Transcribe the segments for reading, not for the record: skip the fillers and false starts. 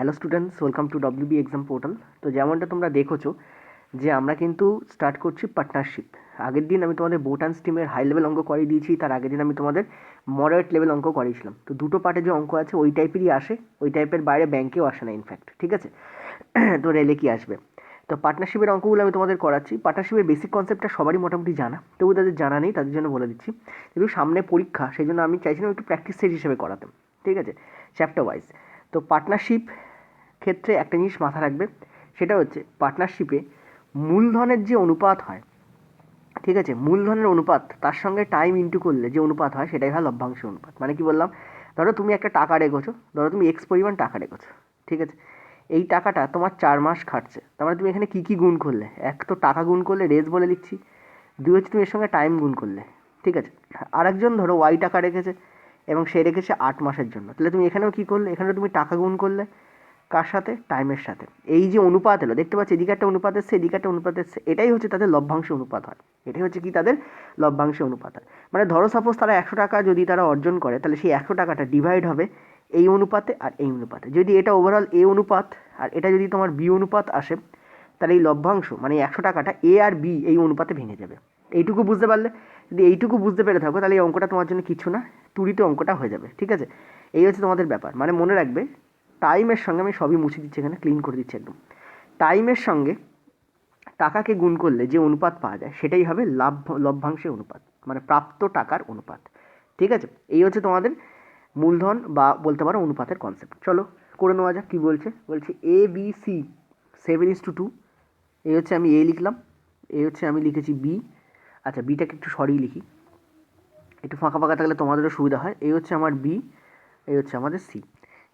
Hello students, welcome to WB exam portal. তো যেমনটা তোমরা দেখেছো যে আমরা কিন্তু স্টার্ট করছি পার্টনারশিপ। আগের দিন আমি তোমাদের বোট অ্যান্ড স্টিমের হাই লেভেল অঙ্ক করিয়ে দিয়েছি, তার আগের দিন আমি তোমাদের মডারেট লেভেল অঙ্ক করিয়েছিলাম। তো দুটো পার্টে যে অঙ্ক আছে ওই টাইপেরই আসে, ওই টাইপের বাইরে ব্যাংকেও আসে না ইনফ্যাক্ট, ঠিক আছে? তো রেলে কি আসবে। তো পার্টনারশিপের অঙ্কগুলো আমি তোমাদের করাচ্ছি। পার্টনারশিপের বেসিক কনসেপ্টটা সবারই মোটামুটি জানা, তবু তাদের জানা নেই, তাদের জন্য বলে দিচ্ছি। কিন্তু সামনে পরীক্ষা, সেই জন্য আমি চাইছিলাম একটু প্র্যাকটিস সেট হিসেবে করাতাম, ঠিক আছে, চ্যাপ্টার ওয়াইজ। তো পার্টনারশিপ ক্ষেত্রে একটা জিনিস মাথা রাখবে, সেটা হচ্ছে পার্টনারশিপে মূলধনের যে অনুপাত হয়, ঠিক আছে, মূলধনের অনুপাত তার সঙ্গে টাইম ইনটু করলে যে অনুপাত হয় সেটাই হয় লভ্যাংশের অনুপাত। মানে কি বললাম, ধরো তুমি একটা টাকা রেখেছো, ধরো তুমি এক্স পরিমাণ টাকা রেখেছো, ঠিক আছে, এই টাকাটা তোমার 4 মাস খাটছে। তার মানে তুমি এখানে কী কী গুণ করলে, এক তো টাকা গুণ করলে, রেস বলে দিচ্ছি, দুই হচ্ছে তুমি এর সঙ্গে টাইম গুণ করলে, ঠিক আছে। আরেকজন ধরো ওয়াই টাকা রেখেছে এবং সে রেখেছে 8 মাসের জন্য, তাহলে তুমি এখানেও কী করলে, এখানে তুমি টাকা গুণ করলে কার সাথে, টাইমের সাথে। এই যে অনুপাত এলো, দেখতে পাচ্ছি এদিকে একটা অনুপাত এসছে, এদিকে একটা অনুপাত এসছে, এটাই হচ্ছে তাদের লভ্যাংশ অনুপাত হয়। এটাই হচ্ছে কি তাদের লভ্যাংশ অনুপাত হয়। মানে ধরো সাপোজ তারা 100 টাকা যদি তারা অর্জন করে, তাহলে সেই 100 টাকাটা ডিভাইড হবে এই অনুপাতে আর এই অনুপাতে। যদি এটা ওভারঅল এ অনুপাত আর এটা যদি তোমার বি অনুপাত আসে, তাহলে এই লভ্যাংশ মানে 100 টাকাটা এ আর বি এই অনুপাতে ভেঙে যাবে। এইটুকু বুঝতে পারলে, যদি এইটুকু বুঝতে পেরে থাকো, তাহলে এই অঙ্কটা তোমার জন্য কিছু না, তুড়িতে অঙ্কটা হয়ে যাবে, ঠিক আছে। এই হচ্ছে তোমাদের ব্যাপার। মানে মনে রাখবে, টাইমের সঙ্গে, আমি সবই মুছে দিচ্ছি এখানে, ক্লিন করে দিচ্ছি একদম, টাইমের সঙ্গে টাকাকে গুণ করলে যে অনুপাত পাওয়া যায় সেটাই হবে লভ্যাংশের অনুপাত, মানে প্রাপ্ত টাকার অনুপাত, ঠিক আছে। এই হচ্ছে তোমাদের মূলধন বা বলতে পারো অনুপাতের কনসেপ্ট। চলো করে নেওয়া যাক। কী বলছে, বলছে এ বি সি 7:2। এই হচ্ছে আমি এ লিখলাম, এই হচ্ছে আমি লিখেছি বি। আচ্ছা, বিটাকে একটু সরিয়ে লিখি, একটু ফাঁকা ফাঁকা থাকলে তোমাদেরও সুবিধা হয়। এই হচ্ছে আমার বি, এই হচ্ছে আমাদের সি।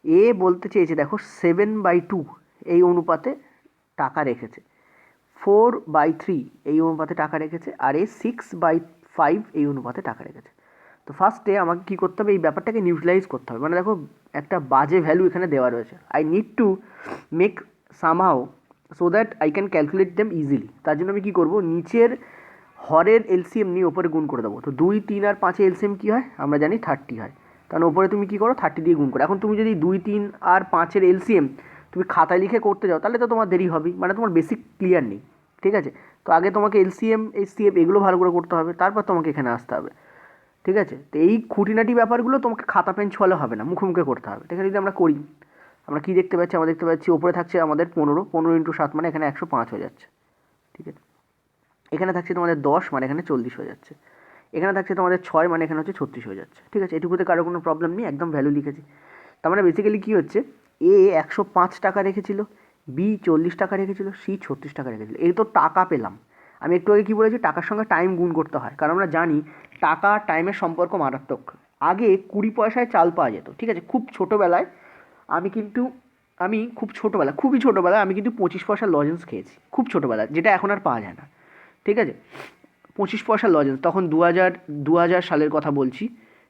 এ বলতে চেয়েছে দেখো 7/2 এই অনুপাতে টাকা রেখেছে, 4/3 এই অনুপাতে টাকা রেখেছে, আর এ 6/5 এই অনুপাতে টাকা রেখেছে। তো ফার্স্টে আমাকে কী করতে হবে, এই ব্যাপারটাকে নিউট্রালাইজ করতে হবে। মানে দেখো একটা বাজে ভ্যালু এখানে দেওয়া রয়েছে, I need to make somehow so that I can calculate them easily. তার জন্য আমি কী করবো, নিচের হরের এলসিএম নিয়ে ওপরে গুণ করে দেবো। তো 2, 3 আর 5 এলসিএম কী হয় আমরা জানি 30 হয়, কারণ ওপরে তুমি কী করো 30 দিয়ে গুণ করো। এখন তুমি যদি 2, 3 আর 5-এর এলসিএম তুমি খাতায় লিখে করতে যাও, তাহলে তো তোমার দেরি হবেই, মানে তোমার বেসিক ক্লিয়ার নেই, ঠিক আছে। তো আগে তোমাকে এলসিএম, এইচসিএফ এগুলো ভালো করে করতে হবে, তারপর তোমাকে এখানে আসতে হবে, ঠিক আছে। তো এই খুঁটিনাটি ব্যাপারগুলো তোমাকে খাতা পেন ছোঁয়ালে হবে না, মুখে মুখে করতে হবে। এখানে যদি আমরা করি, আমরা কী দেখতে পাচ্ছি, আমরা দেখতে পাচ্ছি ওপরে থাকছে আমাদের 15 × 7 মানে এখানে 105 হয়ে যাচ্ছে, ঠিক আছে। এখানে থাকছে তোমাদের 10 মানে এখানে 40 হয়ে যাচ্ছে। এখানে থাকছে তোমাদের 6 মানে এখানে হচ্ছে 36 হয়ে যাচ্ছে, ঠিক আছে। এটুকুতে কারো কোনো প্রবলেম নেই, একদম ভ্যালু লিখেছি। তার মানে বেসিক্যালি কী হচ্ছে, এ 105 টাকা রেখেছিল, বি 40 টাকা রেখেছিল, সি 36 টাকা রেখেছিল। এই তো টাকা পেলাম। আমি একটু আগে কী বলেছি, টাকার সঙ্গে টাইম গুণ করতে হয়, কারণ আমরা জানি টাকা টাইমের সম্পর্ক মারাত্মক। আগে 20 পয়সায় চাল পাওয়া যেত, ঠিক আছে। খুব ছোটোবেলায় আমি খুব ছোটোবেলায়, খুবই ছোটোবেলায় আমি কিন্তু 25 পয়সার লজেন্স খেয়েছি, খুব ছোটোবেলায়, যেটা এখন আর পাওয়া যায় না, ঠিক আছে। 25 পয়সার লজেন্স, তখন 2000 সালের কথা বলছি,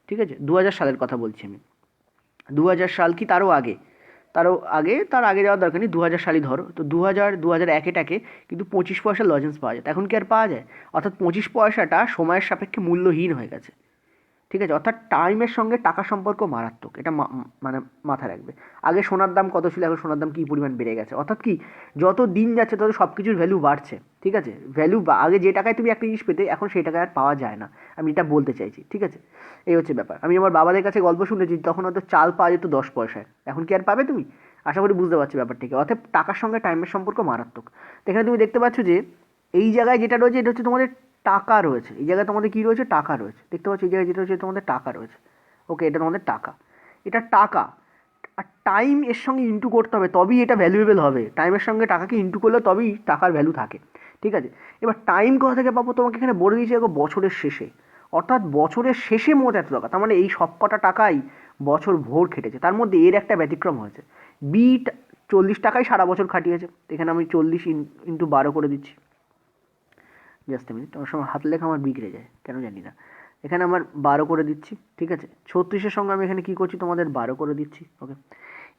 ঠিক আছে, 2000 সালের কথা বলছি আমি। 2000 সাল কি তার আগে যাওয়ার দরকার নেই, 2000 সালই ধরো। তো 2001 কিন্তু 25 পয়সার লজেন্স পাওয়া যায়, এখন কি আর পাওয়া যায়? অর্থাৎ 25 পয়সাটা সময়ের সাপেক্ষে মূল্যহীন হয়ে গেছে, ঠিক আছে। অর্থাৎ টাইমের সঙ্গে টাকা সম্পর্ক মারাত্মক, এটা মানে মাথায় রাখবে। আগে সোনার দাম কত ছিল, এখন সোনার দাম কী পরিমাণ বেড়ে গেছে। অর্থাৎ কি, যত দিন যাচ্ছে তত সব কিছুর ভ্যালু বাড়ছে, ঠিক আছে। ভ্যালু আগে যে টাকায় তুমি একটা জিনিস পেতে, এখন সেই টাকায় আর পাওয়া যায় না, আমি এটা বলতে চাইছি, ঠিক আছে। এই হচ্ছে ব্যাপার। আমি আমার বাবাদের কাছে গল্প শুনেছি, তখন হয়তো চাল পাওয়া যেত 10 পয়সায়, এখন কি আর পাবে তুমি? আশা করি বুঝতে পারছি ব্যাপারটিকে। অর্থাৎ টাকার সঙ্গে টাইমের সম্পর্ক মারাত্মক। তো এখানে তুমি দেখতে পাচ্ছ যে এই জায়গায় যেটা রয়েছে, এটা হচ্ছে তোমাদের টাকা রয়েছে, এই জায়গায় তোমাদের কী রয়েছে, টাকা রয়েছে, দেখতে পাচ্ছ এই জায়গায় যেটা রয়েছে তোমাদের টাকা রয়েছে, ওকে, এটা তোমাদের টাকা, এটা টাকা। আর টাইম এর সঙ্গে ইন্টু করতে হবে, তবেই এটা ভ্যালুয়েবল হবে। টাইমের সঙ্গে টাকাকে ইন্টু করলে তবেই টাকার ভ্যালু থাকে, ঠিক আছে। এবার টাইম কোথা থেকে পাবো, তোমাকে এখানে বলে দিয়েছি দেখো, বছরের শেষে, অর্থাৎ বছরের শেষে মোট এত টাকা। তার মানে এই সব কটা টাকাই বছর ভোর খেটেছে, তার মধ্যে এর একটা ব্যতিক্রম হয়েছে, বি 40 টাকায় সারা বছর খাটিয়েছে। এখানে আমি 40 ইন্টু 12 করে দিচ্ছি, জাস্ট এ মিনিট, আমার সময় হাত লেখা আমার বিগড়ে যায় কেন জানি না। এখানে আমার 12 করে দিচ্ছি, ঠিক আছে। 36-এর সঙ্গে আমি এখানে কী করছি, তোমাদের 12 করে দিচ্ছি, ওকে।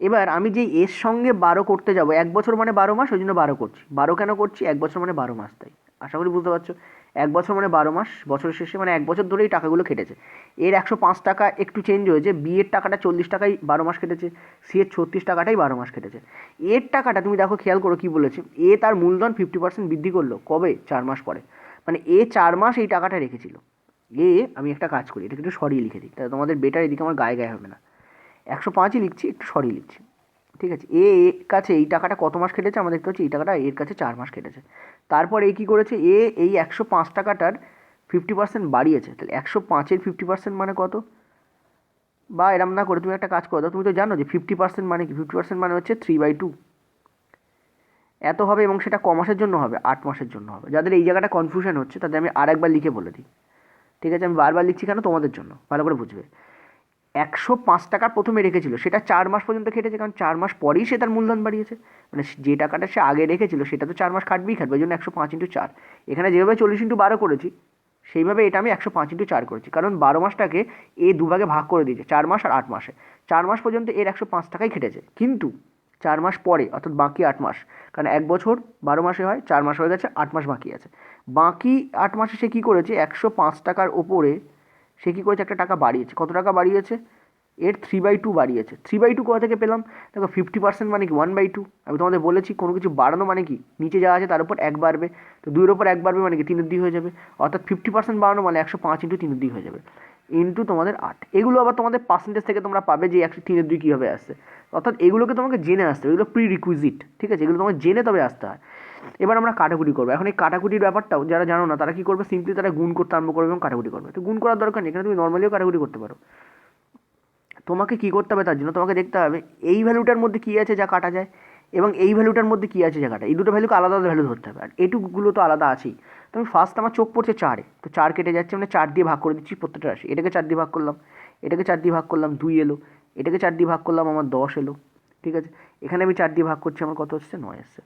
এবার আমি যেই এর সঙ্গে 12 করতে যাব, 1 বছর মানে 12 মাস, ওই জন্য 12 করছি। 12 কেন করছি? 1 বছর মানে 12 মাস, তাই। আশা করি বুঝতে পারছো। 1 বছর মানে 12 মাস, বছরের শেষে মানে 1 বছর ধরেই টাকাগুলো কেটেছে। এর 105 টাকা একটু চেঞ্জ হয়েছে, বি এর টাকাটা 40 টাকাই 12 মাস কেটেছে, সি এর 36 টাকাটাই 12 মাস কেটেছে। এর টাকাটা তুমি দেখো, খেয়াল করো কি বলেছে, এ তার মূলধন 50% বৃদ্ধি করলো কবে? 4 মাস পরে। মানে এ 4 মাস এই টাকাটা রেখেছিল। আমি একটা কাজ করি, এটাকে একটু সরিয়ে লিখে দিই, তাহলে তোমাদের বেটার, এদিকে আমার গায়ে গায়ে হবে না। 105ই লিখছি, একটু সরিয়ে লিখছি, ঠিক আছে। এর কাছে এই টাকাটা কত মাস কেটেছে? আমরা দেখতে পাচ্ছি এই টাকাটা এর কাছে 4 মাস কেটেছে। তারপর এ কী করেছে, এই 105 টাকাটার 50% বাড়িয়েছে। তাহলে 105-এর 50% মানে কত? বা এরম না করে তুমি একটা কাজ করো, তুমি তো জানো যে 50% মানে কি? 50% মানে হচ্ছে 3/2 এত হবে, এবং সেটা ক মাসের জন্য হবে? 8 মাসের জন্য হবে। যাদের এই জায়গাটা কনফিউশন হচ্ছে তাদের আমি আরেকবার লিখে বলে দিই, ঠিক আছে। আমি বারবার লিখছি কেন? তোমাদের জন্য, ভালো করে বুঝবে। 105 টাকা প্রথমে রেখেছিল, সেটা 4 মাস পর্যন্ত খেটেছে, কারণ 4 মাস পরেই সে তার মূলধন বাড়িয়েছে। মানে যে টাকাটা সে আগে রেখেছিল সেটা তো 4 মাস খাটবে, ওই জন্য 105 × 4। এখানে যেভাবে 40 × 12 করেছি, সেইভাবে এটা আমি 105 × 4 করেছি, কারণ 12 মাসটাকে দুভাগে ভাগ করে দিয়েছে, 4 মাস আর 8 মাসে। 4 মাস পর্যন্ত এর 105 টাকাই খেটেছে, কিন্তু 4 মাস পরে, অর্থাৎ বাকি 8 মাস, কারণ 1 বছর 12 মাসে হয়, 4 মাস হয়ে গেছে, 8 মাস বাকি আছে। বাকি 8 মাসে সে কী করেছে? 105 টাকার ওপরে সে কী করেছে? একটা টাকা বাড়িয়েছে। কত টাকা বাড়িয়েছে? এর 3/2 বাড়িয়েছে। 3/2 কোথা থেকে পেলাম? দেখো, 50% মানে কি? 1/2। আমি তোমাদের বলেছি কোনো কিছু বাড়ানো মানে কি? নিচে যা আছে তার উপর 1 বাড়বে, তো 2-এর উপর 1 বাড়বে মানে কি? 3/2 হয়ে যাবে। অর্থাৎ 50% বাড়ানো মানে 105 × 3/2 হয়ে যাবে, ইন্টু তোমাদের 8। এগুলো আবার তোমাদের পার্সেন্টেজ থেকে তোমরা পাবে যে 3/2 কীভাবে আসছে। অর্থাৎ এগুলোকে তোমাকে জেনে আসতে হবে, এগুলো প্রি রিকুইজিট, ঠিক আছে। এগুলো তোমাকে জেনে তবে আসতে হয়। এবার আমরা কাটাকুটি করবো। এখন এই কাটাকুটির ব্যাপারটাও যারা জানো না তারা কী করবে? সিম্পলি তারা গুণ করতে আরম্ভ করবে এবং কাটাকুটি করবে। তো গুণ করার দরকার নেই, এখানে তুমি নর্মালিও কাটাকুটি করতে পারো। তোমাকে কী করতে হবে? তার জন্য তোমাকে দেখতে হবে এই ভ্যালুটার মধ্যে কী আছে যা কাটা যায়, এবং এই ভ্যালুটার মধ্যে কী আছে যা কাটা। এই দুটো ভ্যালুকে আলাদা আলাদা ভ্যালু ধরতে হবে, আর এটুকুগুলো তো আলাদা আছেই। তো আমি ফার্স্ট, আমার চোখ পড়ছে 4-এ, তো 4 কেটে যাচ্ছে, মানে 4 দিয়ে ভাগ করে দিচ্ছি প্রত্যেকটা রাশি। এটাকে 4 দিয়ে ভাগ করলাম, এটাকে 4 দিয়ে ভাগ করলাম, 2 এলো। এটাকে 4 দিয়ে ভাগ করলাম, আমার 10 এলো, ঠিক আছে। এখানে আমি 4 দিয়ে ভাগ করছি, আমার কত হচ্ছে? 9 আসছে।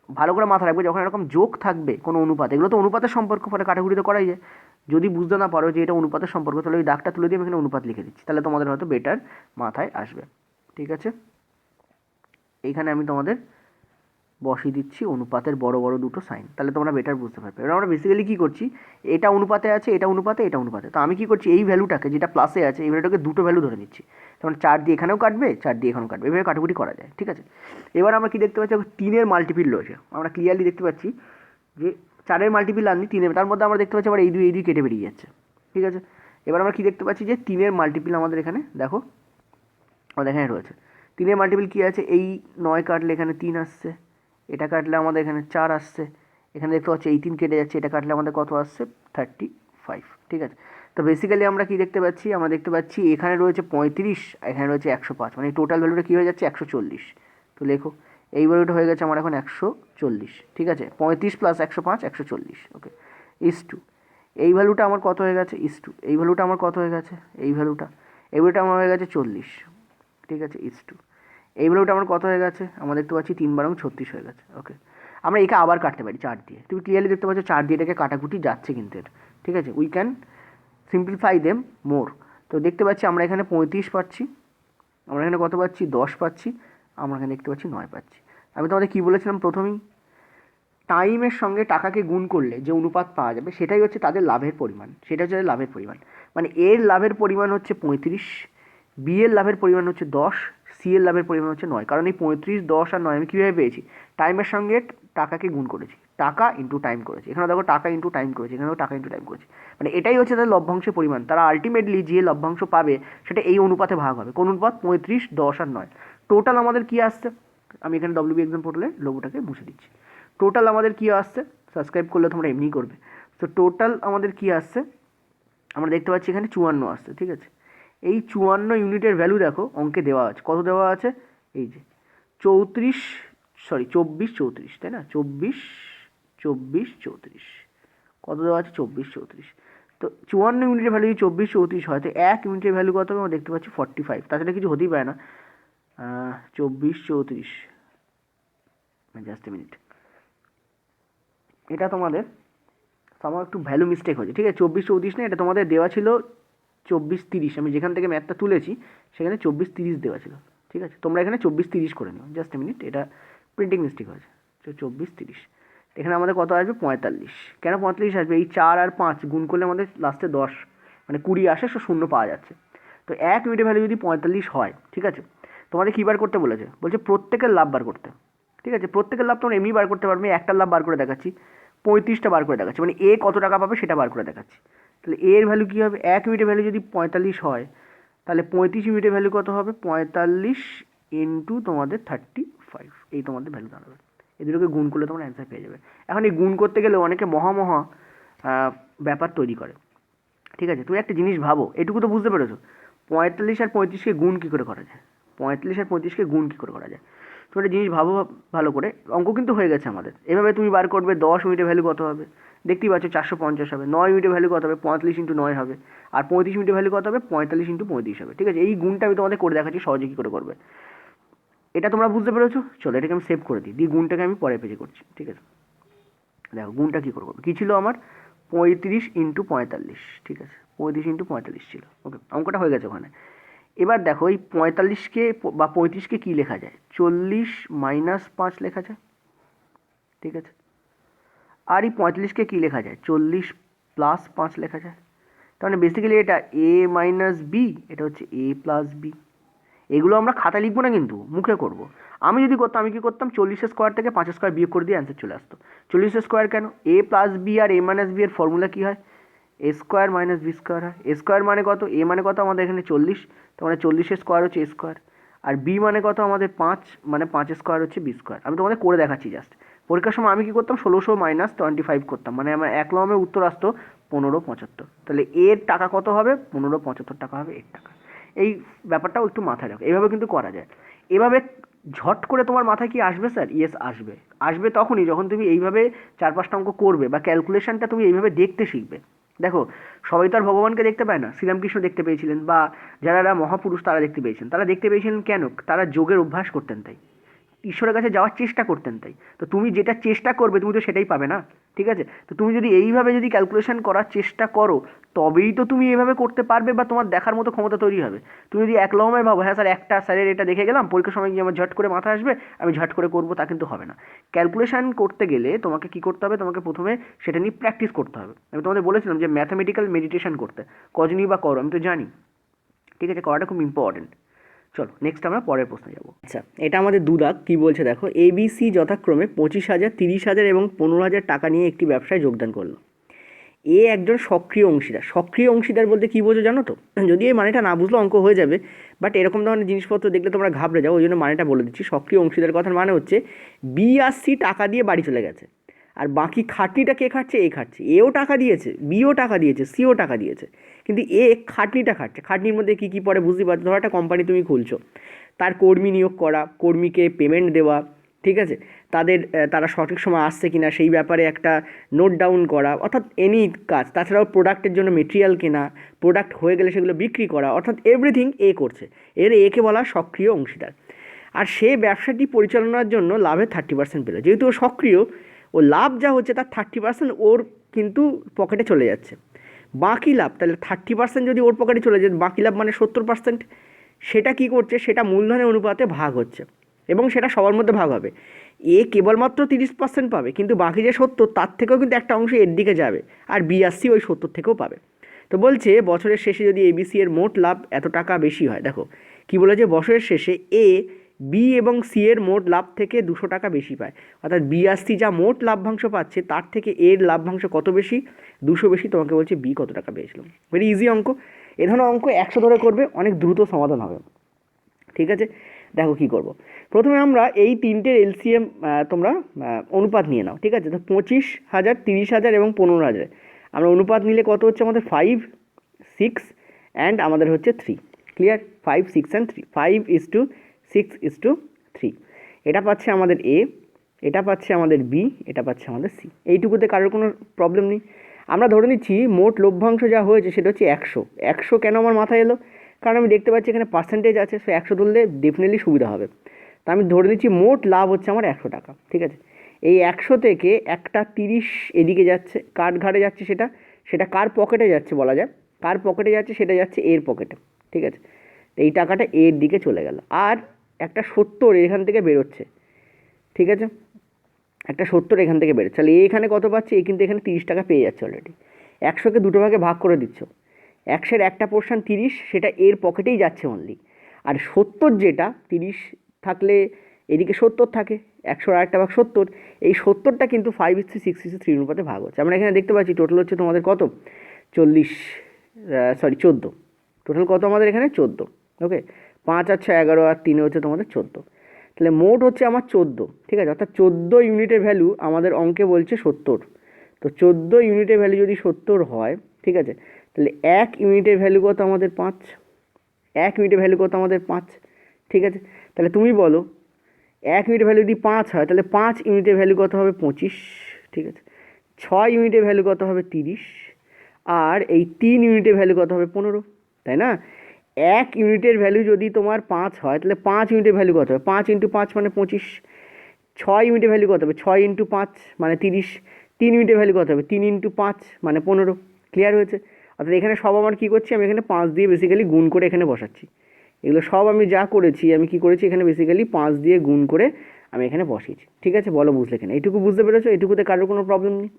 ভালো করে মাথা রাখবে, যখন এরকম যোগ থাকবে কোনো অনুপাত, এগুলো তো অনুপাতের সম্পর্ক, ফলে কাটাকুটি তো করাই যায়। যদি বুঝতে না পারো যে এটা অনুপাতের সম্পর্ক, তাহলে ওই দাগটা তুলে দিয়ে আমি এখানে অনুপাত লিখে দিচ্ছি, তাহলে তোমাদের হয়তো বেটার মাথায় আসবে, ঠিক আছে। এইখানে আমি তোমাদের বসিয়ে দিচ্ছি অনুপাতের বড় বড় দুটো সাইন, তাহলে তোমরা বেটার বুঝতে পারবে। এবার আমরা বেসিক্যালি কী করছি, এটা অনুপাতে আছে, এটা অনুপাতে, এটা অনুপাতে। তো আমি কী করছি, এই ভ্যালুটাকে, যেটা প্লাসে আছে, এই ভ্যালুটাকে দুটো ভ্যালু ধরে নিচ্ছি। তখন 4 দিয়ে এখানেও কাটবে, 4 দিয়ে এখানেও কাটবে, এভাবে কাটাকুটি করা যায়, ঠিক আছে। এবার আমরা কী দেখতে পাচ্ছি? 3-এর মাল্টিপিল রয়েছে, আমরা ক্লিয়ারলি দেখতে পাচ্ছি যে 4-এর মাল্টিপিল আনলি 3-এর, তার মধ্যে আমরা দেখতে পাচ্ছি আবার এই দুই কেটে বেরিয়ে যাচ্ছে, ঠিক আছে। এবার আমরা কী দেখতে পাচ্ছি যে 3-এর মাল্টিপিল আমাদের এখানে দেখো, আমাদের এখানে রয়েছে। 3-এর মাল্টিপিল কী আছে? এই 9 কাটলে এখানে 3 আসছে, এটা কাটলে আমাদের এখানে 4 আসছে, এখানে দেখতে পাচ্ছি এই 3 কেটে যাচ্ছে, এটা কাটলে আমাদের কত আসছে? 35, ঠিক আছে। তো বেসিক্যালি আমরা কী দেখতে পাচ্ছি? আমরা দেখতে পাচ্ছি এখানে রয়েছে 35, এখানে রয়েছে 105, মানে টোটাল ভ্যালুটা কী হয়ে যাচ্ছে? 140। তো লেখো, এই ভ্যালুটা হয়ে গেছে আমার এখন 140, ঠিক আছে। 35 + 105, 140, ওকে। ইস টু এই ভ্যালুটা আমার কত হয়ে গেছে? এই ভ্যালুটা আমার কত হয়ে গেছে? এই ভ্যালুটা আমার হয়ে গেছে 40, ঠিক আছে। এই ভ্যালুটা আমার কত হয়ে গেছে? আমরা দেখতে পাচ্ছি 3 × 36 হয়ে গেছে, ওকে। আমরা একে আবার কাটতে পারি 4 দিয়ে, তুমি ক্লিয়ারলি দেখতে পাচ্ছ 4 দিয়ে এটাকে কাটাকুটি যাচ্ছে কিন্তু এটা, ঠিক আছে। উই ক্যান সিম্পলিফাই দেম মোর। তো দেখতে পাচ্ছি আমরা এখানে 35 পাচ্ছি, আমরা এখানে কত পাচ্ছি? 10 পাচ্ছি, আমরা এখানে দেখতে পাচ্ছি 9 পাচ্ছি। আমি তোমাদের কী বলেছিলাম প্রথমেই? টাইমের সঙ্গে টাকাকে গুণ করলে যে অনুপাত পাওয়া যাবে সেটাই হচ্ছে তাদের লাভের পরিমাণ, সেটা হচ্ছে লাভের পরিমাণ। মানে এর লাভের পরিমাণ হচ্ছে 35, বি এর লাভের পরিমাণ হচ্ছে 10, সি এর লাভের পরিমাণ হচ্ছে 9। কারণ এই 35, 10 আর 9 আমি কীভাবে পেয়েছি? টাইমের সঙ্গে টাকাকে গুণ করেছি, টাকা ইন্টু টাইম করেছি। এখানে দেখো টাকা ইন্টু টাইম করেছি, এখানেও টাকা ইন্টু টাইম করেছি। মানে এটাই হচ্ছে তাদের লভ্যাংশের পরিমাণ। তারা আলটিমেটলি যে লভ্যাংশ পাবে সেটা এই অনুপাতে ভাগ হবে। কোন অনুপাত? 35, 10 আর 9। টোটাল আমাদের কী আসছে? আমি এখানে WB এক্সাম পোর্টালে লোগোটাকে মুছে দিচ্ছি। টোটাল আমাদের কী আসছে? সাবস্ক্রাইব করলে তোমরা এমনিই করবে। তো টোটাল আমাদের কী আসছে? আমরা দেখতে পাচ্ছি এখানে 54 আসছে, ঠিক আছে। এই 54 ইউনিটের ভ্যালু দেখো অঙ্কে দেওয়া আছে, কত দেওয়া আছে? এই যে 24, 34, তাই না? 24, 34, কত দেওয়া আছে? 24, 34। তো 54 ইউনিটের ভ্যালু যদি 24, 34 হয়, তো 1 ইউনিটের ভ্যালু কত হবে? আমরা দেখতে পাচ্ছি 45। তাছাড়া কিছু হতেই পারে না। 24, 34, জাস্ট এ মিনিট, এটা তোমাদের আমার একটু ভ্যালু মিস্টেক হয়েছে, ঠিক আছে। 24, 34 না, এটা তোমাদের দেওয়া ছিল 24, 30। আমি যেখান থেকে ম্যাথটা তুলেছি সেখানে 24, 30 দেওয়া ছিল, ঠিক আছে, তোমরা এখানে 24-30 করে নিও, জাস্ট এ মিনিট, এটা প্রিন্টিং মিস্টেক হয়েছে। 24-30, এখানে আমাদের কত আসবে 45। কেন 45 আসবে? এই 4 আর 5 গুণ করলে আমাদের লাস্টে 10 মানে 20 আসে, শূন্য পাওয়া যাচ্ছে। তো 1 ইউনিটের ভ্যালু যদি 45 হয়, ঠিক আছে, তোমাদের কী বার করতে বলেছে? বলছে প্রত্যেকের লাভ বার করতে। ঠিক আছে, প্রত্যেকের লাভ তোমরা এমনি বার করতে পারবে, একটার লাভ বার করে দেখাচ্ছি, 35টা বার করে দেখাচ্ছি, মানে এ কত টাকা পাবে সেটা বার করে দেখাচ্ছি। তাহলে এর ভ্যালু কী হবে? 1 ইউনিটের ভ্যালু যদি 45 হয়, তাহলে 35 ইউনিটের ভ্যালু কত হবে? 45 ইন্টু তোমাদের 35, এই তোমাদের ভ্যালু দাঁড়াবে। এই দুটোকে গুণ করলে তোমরা অ্যান্সার পেয়ে যাবে। এখন এই গুণ করতে গেলে অনেকে মহা ব্যাপার তৈরি করে। ঠিক আছে, তুমি একটা জিনিস ভাবো, এটুকু তো বুঝতে পেরেছো 45 আর 35কে গুণ কী করে করা যায়? 45 আর 35কে গুণ কী করে করা যায়? তুমি একটা জিনিস ভাবো ভালো করে, অঙ্ক কিন্তু হয়ে গেছে আমাদের। এভাবে তুমি বার করবে 10 ইউনিটের ভ্যালু কত হবে, দেখতেই পাচ্ছ 450 হবে। 9 ইউনিটের ভ্যালু কত হবে? 45 ইন্টু 9 হবে। আর 35 ইউনিটের ভ্যালু কত হবে? 45 ইন্টু 35 হবে। ঠিক আছে, এই গুণটা আমি তোমাদের করে দেখাচ্ছি সহজে কী করে করবে। এটা তোমরা বুঝতে পেরেছো? চলো এটাকে আমি সেভ করে দিই, গুণটাকে আমি পরে পেজে করছি। ঠিক আছে, দেখো গুণটা কী করে করবো। কী ছিল আমার? 35 ইন্টু 45। ঠিক আছে, 35 ইন্টু 45 ছিল। ওকে, অঙ্কটা হয়ে গেছে ওখানে। এবার দেখো এই 45কে বা 35কে কী লেখা যায়? 40 মাইনাস 5 লেখা যায়। ঠিক আছে, আর এই 45কে কী লেখা যায়? 40 প্লাস 5 লেখা যায়। তার মানে বেসিক্যালি এটা এ মাইনাস বি, এটা হচ্ছে এ প্লাস বি। এগুলো আমরা খাতা লিখবো না, কিন্তু মুখে করব। আমি যদি করতাম, আমি কী করতাম? 40 স্কোয়ার থেকে 5 স্কোয়ার বিয়োগ করে দিয়ে অ্যান্সার চলে আসতো। 40 স্কোয়ার কেন? এ প্লাস বি আর এ মাইনাস বি এর ফর্মুলা কী হয়? এ স্কোয়ার মাইনাস বি স্কোয়ার হয়। এ স্কোয়ার মানে কত? এ মানে কত আমাদের এখানে 40, তো মানে 40 স্কোয়ার হচ্ছে এ স্কোয়ার। আর বি মানে কত আমাদের 5, মানে 5 স্কোয়ার হচ্ছে বি স্কোয়ার। আমি তোমাদের করে দেখাচ্ছি জাস্ট। পরীক্ষার সময় আমি কী করতাম? 1600 মাইনাস 25 করতাম, মানে আমার 1 লমের উত্তর আসতো 1575। তাহলে এর টাকা কত হবে? 1575 টাকা হবে এর টাকা। এই ব্যাপারটাও একটু মাথায় রাখো, এভাবে কিন্তু করা যায়। এভাবে ঝট করে তোমার মাথায় কি আসবে স্যার? ইয়েস আসবে। আসবে তখনই যখন তুমি এইভাবে 4-5টা অঙ্ক করবে বা ক্যালকুলেশনটা তুমি এইভাবে দেখতে শিখবে। দেখো, সবাই তো আর ভগবানকে দেখতে পায় না। শ্রীরামকৃষ্ণ দেখতে পেয়েছিলেন, বা যারা মহাপুরুষ তারা দেখতে পেয়েছেন। তারা দেখতে পেয়েছিলেন কেন? তারা যোগের অভ্যাস করতেন তাই, ঈশ্বরের কাছে যাওয়ার চেষ্টা করতেন তাই। তো তুমি যেটা চেষ্টা করবে তুমি তো সেটাই পাবে না। ঠিক আছে, তো তুমি যদি এইভাবে যদি ক্যালকুলেশন করার চেষ্টা করো, তবেই তো তুমি এইভাবে করতে পারবে বা তোমার দেখার মতো ক্ষমতা তৈরি হবে। তুমি যদি এক লহমায় ভাবো, হ্যাঁ স্যার একটা স্যারের এটা দেখে গেলাম, পরীক্ষার সময় গিয়ে আমার ঝট করে মাথা আসবে, আমি ঝট করে করবো, তা কিন্তু হবে না। ক্যালকুলেশন করতে গেলে তোমাকে কি করতে হবে? তোমাকে প্রথমে সেটা নিয়ে প্র্যাকটিস করতে হবে। আমি তোমাদের বলেছিলাম যে ম্যাথামেটিক্যাল মেডিটেশন করতে, কজনই বা করো, আমি তো জানি। ঠিক আছে, করাটা খুব ইম্পর্টেন্ট। চলো নেক্সট আমরা পরের প্রশ্নে যাব। আচ্ছা, এটা আমাদের দুদাগ কী বলছে দেখো। এবিসি যথাক্রমে 25,000, 30,000 এবং 15,000 টাকা নিয়ে একটি ব্যবসায় যোগদান করলো। এ একজন সক্রিয় অংশীদার। সক্রিয় অংশীদার বলতে কী বোঝো জানো তো? যদি এই মানেটা না বুঝলে অঙ্ক হয়ে যাবে, বাট এরকম ধরনের জিনিসপত্র দেখলে তোমরা ঘাবড়ে যাও, ওই জন্য মানেটা বলে দিচ্ছি। সক্রিয় অংশীদার কথার মানে হচ্ছে বি আর সি টাকা দিয়ে বাড়ি চলে গেছে, আর বাকি খাটনিটা কে খাটছে? এ খাটছে। এও টাকা দিয়েছে, বিও টাকা দিয়েছে, সিও টাকা দিয়েছে, কিন্তু এ খাটনিটা খাটছে। খাটনির মধ্যে কী কী পড়ে বুঝতে পারছো? ধরো একটা কোম্পানি তুমি খুলছো, তার কর্মী নিয়োগ করা, কর্মীকে পেমেন্ট দেওয়া, ঠিক আছে, তারা সঠিক সময় আসছে কিনা সেই ব্যাপারে একটা নোট ডাউন করা, অর্থাৎ এনি কাজ। তাছাড়াও প্রোডাক্টের জন্য মেটেরিয়াল কেনা, প্রোডাক্ট হয়ে গেলে সেগুলো বিক্রি করা, অর্থাৎ এভরিথিং এ করছে। একে বলা সক্রিয় অংশীদার। আর সে ব্যবসাটি পরিচালনার জন্য লাভের 30% পেল। যেহেতু ও সক্রিয়, ও লাভ যা হচ্ছে তার 30% ওর কিন্তু পকেটে চলে যাচ্ছে। বাকি লাভ, তাহলে 30% যদি ওর পকেটে চলে যায়, বাকি লাভ মানে 70%, সেটা কি করছে? সেটা মূলধনের অনুপাতে ভাগ হচ্ছে, এবং সেটা সবার মধ্যে ভাগ হবে। এ কেবলমাত্র 30% পাবে, কিন্তু বাকি যে 70, তার থেকেও কিন্তু একটা অংশ এর দিকে যাবে, আর বি আর সি ওই 70 থেকেও পাবে। তো বলছে বছরের শেষে যদি এবিসি এর মোট লাভ এত টাকা বেশি হয়, দেখো কি বলেছে, বছরের শেষে এ বি এবং সি এর মোট লাভ থেকে 200 টাকা বেশি পায়। অর্থাৎ বি আর সি যা মোট লাভ্যাংশ পাচ্ছে তার থেকে এর লাভ্যাংশ কত বেশি? 200 বেশি। তোমাকে বলছে বি কত টাকা পেয়েছিল। ভেরি ইজি অঙ্ক। এ ধরনের অঙ্ক 100 ধরে করবে, অনেক দ্রুত সমাধান হবে। ঠিক আছে, দেখো কি করব। প্রথমে আমরা এই তিনটের এলসিএম তোমরা অনুপাত নিয়ে নাও। ঠিক আছে, তো 25,000, 30,000 এবং 15,000 আমরা অনুপাত নিলে কত হচ্ছে আমাদের? 5, 6 অ্যান্ড আমাদের হচ্ছে 3। ক্লিয়ার? 5, 6 অ্যান্ড 3, 5:6:3। এটা পাচ্ছে আমাদের এ, এটা পাচ্ছে আমাদের বি, এটা পাচ্ছে আমাদের সি। এইটুকুতে কারোর কোনো প্রবলেম নেই। আমরা ধরে নিচ্ছি মোট লভ্যাংশ যা হয়েছে সেটা হচ্ছে 100। 100 কেন আমার মাথায় এলো? কারণ আমি দেখতে পাচ্ছি এখানে পার্সেন্টেজ আছে, সো 100 ধরলে ডেফিনেটলি সুবিধা হবে। তা আমি ধরে নিচ্ছি মোট লাভ হচ্ছে আমার 100 টাকা। ঠিক আছে, এই 100 থেকে একটা 30 এদিকে যাচ্ছে, কার ঘাড়ে যাচ্ছে? সেটা কার পকেটে যাচ্ছে বলা যায়? কার পকেটে যাচ্ছে? সেটা যাচ্ছে এর পকেটে। ঠিক আছে, এই টাকাটা এর দিকে চলে গেল। আর একটা 70 এখান থেকে বেরোচ্ছে, ঠিক আছে, একটা 70 এখান থেকে বেরোচ্ছে, তাহলে এখানে কত পাচ্ছে? কিন্তু এখানে 30 টাকা পেয়ে যাচ্ছে অলরেডি। 100কে দুটো ভাগে ভাগ করে দিচ্ছ, 100-এর একটা পোর্শন 30, সেটা এর পকেটেই যাচ্ছে অনলি। আর 70 যেটা, 30 থাকলে এদিকে 70 থাকে, 100 আর একটা ভাগ 70, এই 70টা কিন্তু 5:6:3 অনুপাতে ভাগ হচ্ছে। আমরা এখানে দেখতে পাচ্ছি টোটাল হচ্ছে তোমাদের কত? 14, টোটাল কত আমাদের এখানে? 14। ওকে, 5 আর 6 11 আর 3 হচ্ছে তোমাদের 14, তাহলে মোট হচ্ছে আমার 14, ঠিক আছে, অর্থাৎ 14 ইউনিটের ভ্যালু আমাদের অঙ্কে বলছে 70। তো 14 ইউনিটের ভ্যালু যদি 70 হয়, ঠিক আছে, তাহলে 1 ইউনিটের ভ্যালু কত আমাদের? 5। 1 ইউনিটের ভ্যালু কত আমাদের? 5, ঠিক আছে। তাহলে তুমি বলো 1 ইউনিটের ভ্যালু যদি 5 হয়, তাহলে 5 ইউনিটের ভ্যালু কত হবে? 25, ঠিক আছে। 6 ইউনিটের ভ্যালু কত হবে? 30, আর এই 3 ইউনিটের ভ্যালু কত হবে? 15, তাই না? 1 ইউনিটের ভ্যালু যদি তোমার 5 হয়, তাহলে 5 ইউনিটের ভ্যালু কত হবে? 5 × 5 মানে 25। 6 ইউনিটের ভ্যালু কত হবে? 6 × 5 মানে 30। 3 ইউনিটের ভ্যালু কত হবে? 3 × 5 মানে 15। ক্লিয়ার হয়েছে? অর্থাৎ এখানে সব আমার কী করছি? আমি এখানে 5 দিয়ে বেসিক্যালি গুণ করে এখানে বসাচ্ছি। এগুলো সব আমি যা করেছি, আমি কি করেছি? এখানে বেসিক্যালি 5 দিয়ে গুণ করে আমি এখানে বসিয়েছি, ঠিক আছে। বলো বুঝলে কিনা? এইটুকু বুঝতে পেরেছো? এইটুকুতে কারোর কোনো প্রবলেম নেই?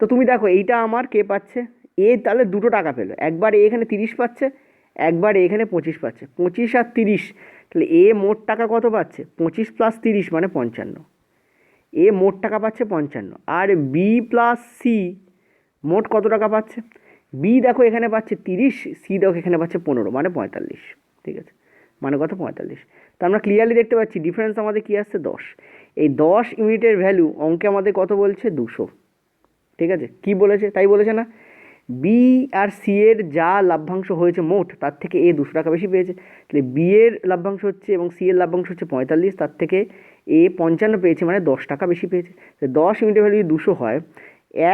তো তুমি দেখো এইটা আমার কে পাচ্ছে? এ তাহলে দুটো টাকা পেলো, একবার এখানে 30 পাচ্ছে, একবার এখানে 25 পাচ্ছে। 25 আর 30, তাহলে এ মোট টাকা কত পাচ্ছে? 25 + 30 মানে 55। এ মোট টাকা পাচ্ছে 55, আর বি প্লাস সি মোট কত টাকা পাচ্ছে? বি দেখো এখানে পাচ্ছে 30, সি দেখো এখানে পাচ্ছে 15 মানে 45, ঠিক আছে, মানে কত? 45। তো আমরা ক্লিয়ারলি দেখতে পাচ্ছি ডিফারেন্স আমাদের কী আসছে? 10। এই 10 ইউনিটের ভ্যালু অঙ্কে আমাদের কত বলছে? 200, ঠিক আছে। কি বলেছে? তাই বলেছে না? বি আর সি এর যা লাভ্যাংশ হয়েছে মোট, তার থেকে এ 200 টাকা বেশি পেয়েছে। তাহলে বি এর লাভ্যাংশ হচ্ছে এবং সি এর লাভ্যাংশ হচ্ছে 45, তার থেকে এ 55 পেয়েছে, মানে 10 টাকা বেশি পেয়েছে। তো 10 ইউনিটের ভ্যালু যদি 200 হয়,